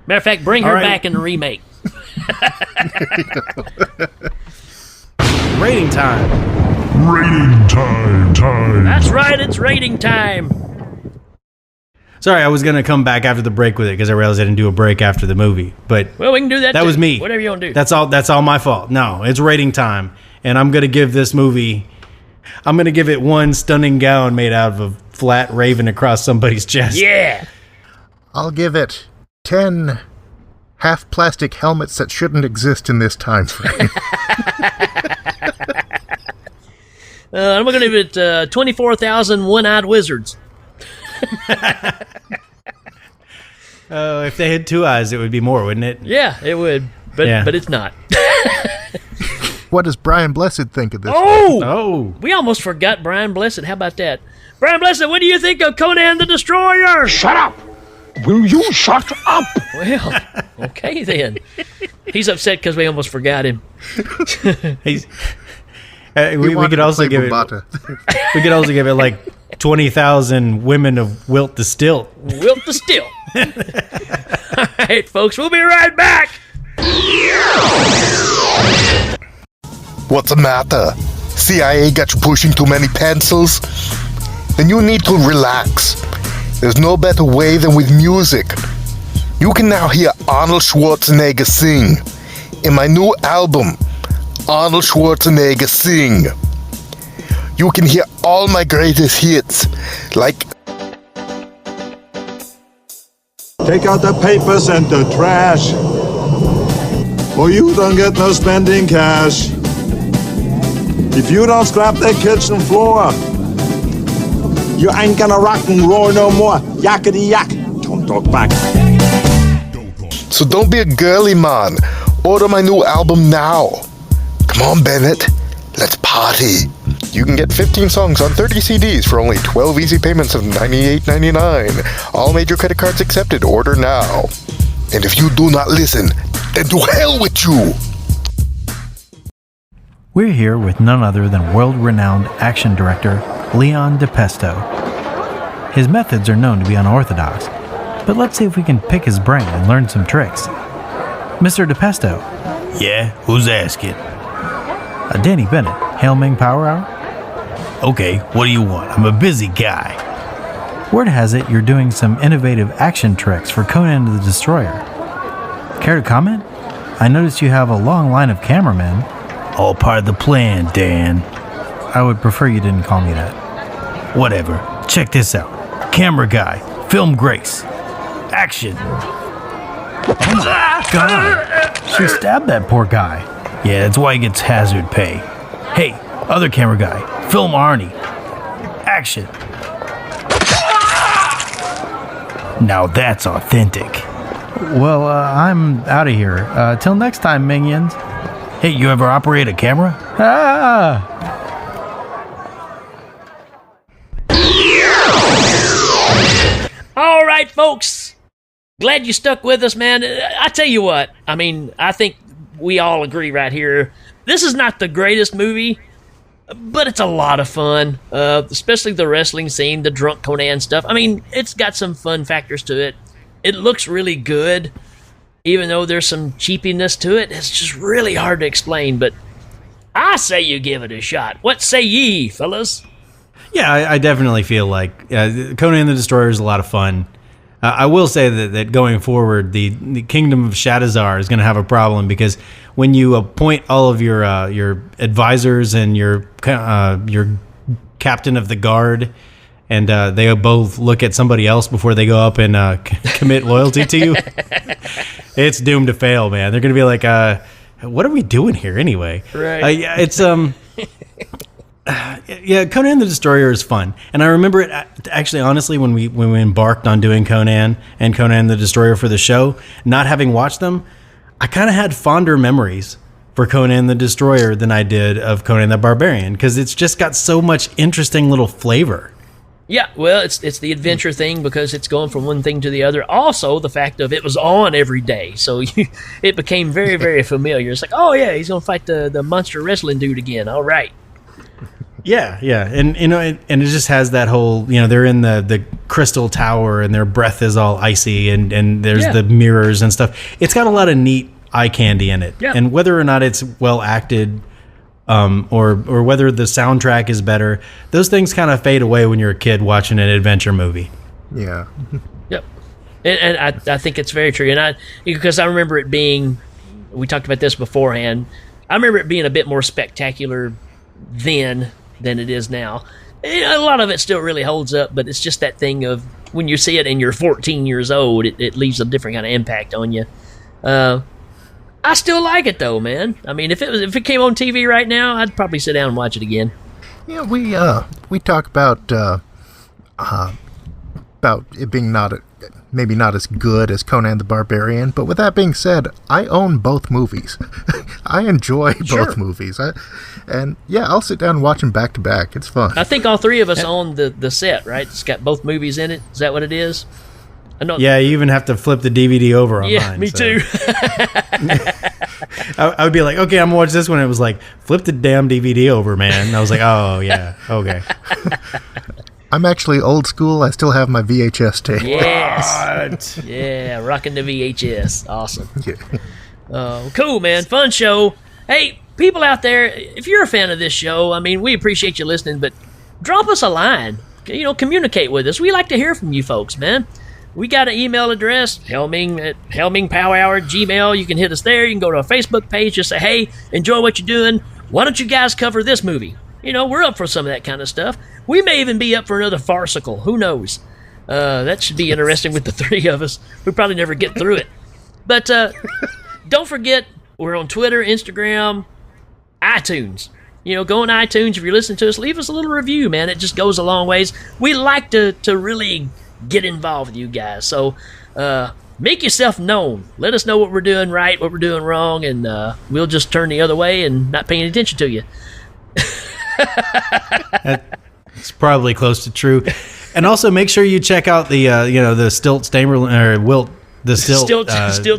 Matter of fact, bring her back in the remake. Rating time. Rating time. That's right, it's rating time. Sorry, I was going to come back after the break with it because I realized I didn't do a break after the movie. But well, we can do that. That was me. Whatever you want to do. That's all my fault. No, it's rating time. And I'm going to give this movie, I'm going to give it one stunning gown made out of a flat raven across somebody's chest. Yeah. I'll give it 10 half-plastic helmets that shouldn't exist in this time frame. I'm going to give it 24,000 one-eyed wizards. If they had two eyes, it would be more, wouldn't it? Yeah, it would. But it's not. What does Brian Blessed think of this? Oh! We almost forgot Brian Blessed. How about that? Brian Blessed, what do you think of Conan the Destroyer? Shut up! Will you shut up? Well, okay then. He's upset because we almost forgot him. He's. We could also give it. We could also give it like 20,000 women of Wilt the Stilt. Wilt the Stilt. All right, folks, we'll be right back. What's the matter? CIA got you pushing too many pencils? Then you need to relax. There's no better way than with music. You can now hear Arnold Schwarzenegger sing. In my new album, Arnold Schwarzenegger Sing. You can hear all my greatest hits, like Take out the papers and the trash, or you don't get no spending cash. If you don't scrap the kitchen floor, you ain't gonna rock and roll no more. Yakety yak. Don't talk back. So don't be a girly man. Order my new album now. Come on, Bennett. Let's party. You can get 15 songs on 30 CDs for only 12 easy payments of $98.99. All major credit cards accepted. Order now. And if you do not listen, then to hell with you. We're here with none other than world-renowned action director Leon DePesto. His methods are known to be unorthodox, but let's see if we can pick his brain and learn some tricks. Mr. DePesto, Yeah, who's asking? Danny Bennett, Hail Ming Power Hour? Okay, what do you want? I'm a busy guy. Word has it you're doing some innovative action tricks for Conan the Destroyer. Care to comment? I noticed you have a long line of cameramen. All part of the plan, Dan. I would prefer you didn't call me that. Whatever. Check this out. Camera guy. Film Grace. Action. God, she stabbed that poor guy. Yeah, that's why he gets hazard pay. Hey, other camera guy. Film Arnie. Action. Now that's authentic. Well, I'm out of here. Till next time, minions. Hey, you ever operate a camera? Ah! All right, folks. Glad you stuck with us, man. I tell you what, I mean, I think we all agree right here. This is not the greatest movie, but it's a lot of fun, especially the wrestling scene, the drunk Conan stuff. I mean, it's got some fun factors to it. It looks really good, even though there's some cheapiness to it. It's just really hard to explain, but I say you give it a shot. What say ye, fellas? Yeah, I definitely feel like Conan the Destroyer is a lot of fun. I will say that going forward, the Kingdom of Shadazar is going to have a problem because when you appoint all of your advisors and your captain of the guard, and they both look at somebody else before they go up and commit loyalty to you, it's doomed to fail, man. They're going to be like, what are we doing here anyway? Right. It's yeah, Conan the Destroyer is fun, and I remember it actually. Honestly, when we embarked on doing Conan and Conan the Destroyer for the show, not having watched them, I kind of had fonder memories for Conan the Destroyer than I did of Conan the Barbarian because it's just got so much interesting little flavor. Yeah, well, it's the adventure thing because it's going from one thing to the other. Also, the fact of it was on every day, so it became very, very familiar. It's like, oh yeah, he's gonna fight the monster wrestling dude again. All right. Yeah, and and it just has that whole, they're in the crystal tower and their breath is all icy and there's the mirrors and stuff. It's got a lot of neat eye candy in it, and whether or not it's well acted, or whether the soundtrack is better, those things kind of fade away when you're a kid watching an adventure movie. Yeah. Yep. And I think it's very true, and because I remember it being, we talked about this beforehand. I remember it being a bit more spectacular then than it is now. A lot of it still really holds up, but it's just that thing of when you see it and you're 14 years old, it leaves a different kind of impact on you. I still like it though, man. I mean, if it came on TV right now, I'd probably sit down and watch it again. Yeah, we talk about it being maybe not as good as Conan the Barbarian, but with that being said, I own both movies. I enjoy both movies. I'll sit down and watch them back to back. It's fun. I think all three of us own the set, right? It's got both movies in it. Is that what it is? Yeah, you even have to flip the DVD over on mine. Yeah, me too. I would be like, okay, I'm gonna watch this one. It was like, flip the damn DVD over, man. And I was like, oh yeah, okay. I'm actually old school. I still have my VHS tape. Yes. What? Yeah, rocking the VHS. Awesome. Cool, man. Fun show. Hey, people out there, if you're a fan of this show, I mean, we appreciate you listening, but drop us a line. Communicate with us. We like to hear from you folks, man. We got an email address, helmingpowerhour@gmail. You can hit us there. You can go to our Facebook page. Just say, hey, enjoy what you're doing. Why don't you guys cover this movie? We're up for some of that kind of stuff. We may even be up for another farcical. Who knows? That should be interesting with the three of us. We probably never get through it. But don't forget, we're on Twitter, Instagram, iTunes. Go on iTunes. If you're listening to us, leave us a little review, man. It just goes a long ways. We like to really get involved with you guys. So make yourself known. Let us know what we're doing right, what we're doing wrong, and we'll just turn the other way and not pay any attention to you. It's probably close to true. And also make sure you check out the the Stilt Chamberlain or Wilt the Stilt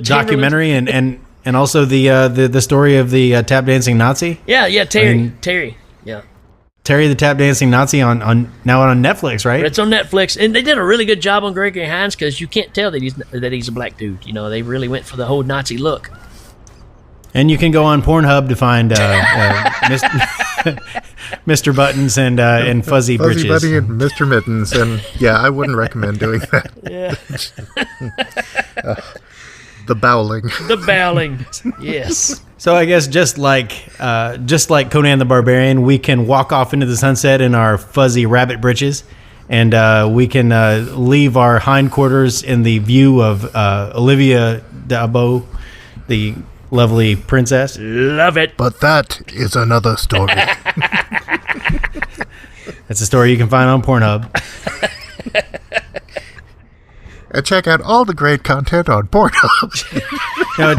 documentary and also the story of the tap dancing Nazi. Yeah, Terry. Yeah. Terry the Tap Dancing Nazi on Netflix, right? It's on Netflix, and they did a really good job on Gregory Hines because you can't tell that he's a black dude. They really went for the whole Nazi look. And you can go on Pornhub to find Mr. Buttons and Fuzzy Britches. Fuzzy Buddy and Mr. Mittens. And yeah, I wouldn't recommend doing that. Yeah. The bowling. The bowling. Yes. So I guess just like Conan the Barbarian, we can walk off into the sunset in our fuzzy rabbit britches, and we can leave our hindquarters in the view of Olivia Dabo, the lovely princess. Love it. But that is another story. That's a story you can find on Pornhub. And check out all the great content on Pornhub.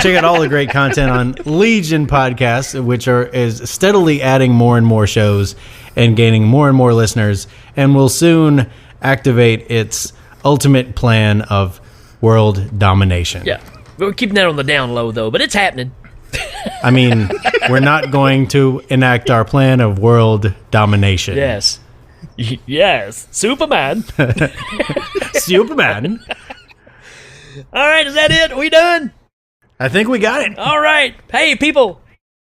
Check out all the great content on Legion Podcasts, which is steadily adding more and more shows and gaining more and more listeners, and will soon activate its ultimate plan of world domination. Yeah. We're keeping that on the down low, though, but it's happening. I mean, we're not going to enact our plan of world domination. Yes. Yes. Superman. Superman. All right, is that it? Are we done? I think we got it. All right. Hey, people,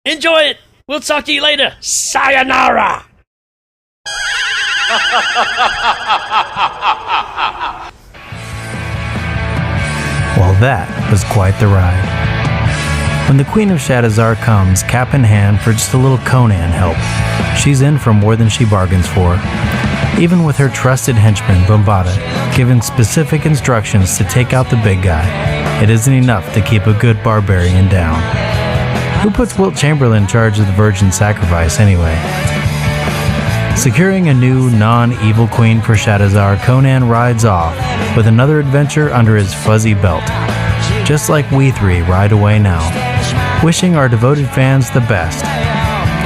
enjoy it. We'll talk to you later. Sayonara. Well, that was quite the ride. When the Queen of Shadowzar comes, cap in hand, for just a little Conan help, she's in for more than she bargains for. Even with her trusted henchman, Bombada, given specific instructions to take out the big guy, it isn't enough to keep a good barbarian down. Who puts Wilt Chamberlain in charge of the virgin sacrifice anyway? Securing a new, non-evil queen for Shadowzar, Conan rides off with another adventure under his fuzzy belt. Just like we three ride away now, wishing our devoted fans the best.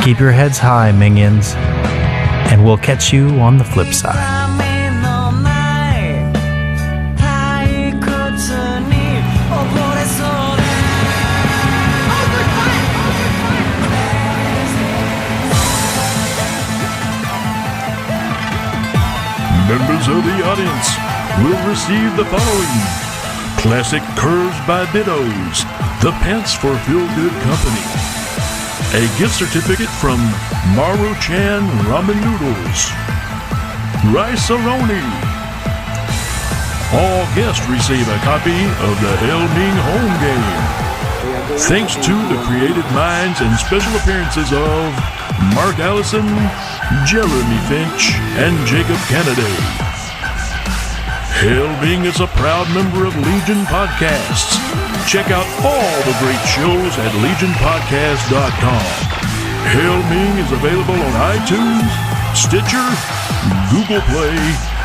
Keep your heads high, minions, and we'll catch you on the flip side. Members of the audience will receive the following: classic curves by Dittos, the pants for feel-good company, a gift certificate from Maru-chan Ramen Noodles, Rice-A-Roni. All guests receive a copy of the Hail Ming home game. Thanks to the creative minds and special appearances of Mark Allison, Jeremy Finch, and Jacob Kennedy. Hail Ming is a proud member of Legion Podcasts. Check out all the great shows at legionpodcast.com. Hail Ming is available on iTunes, Stitcher, Google Play,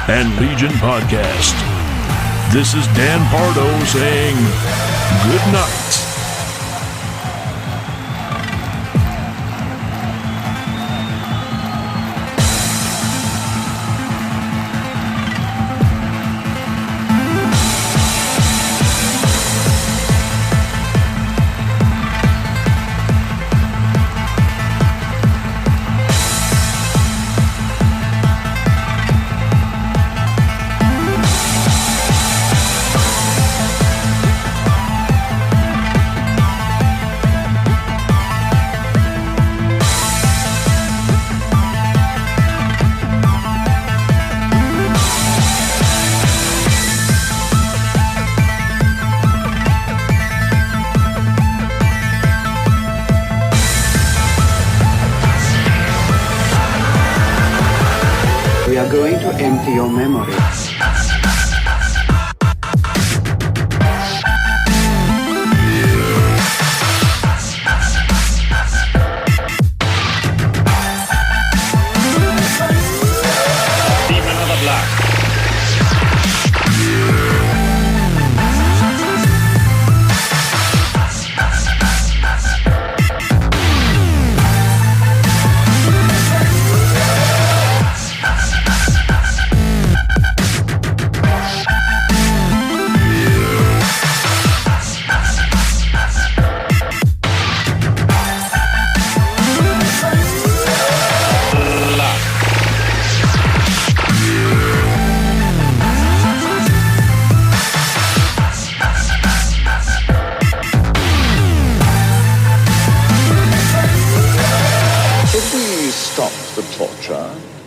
and Legion Podcast. This is Dan Pardo saying good night. We are going to empty your memory. Demon of the Black. torture.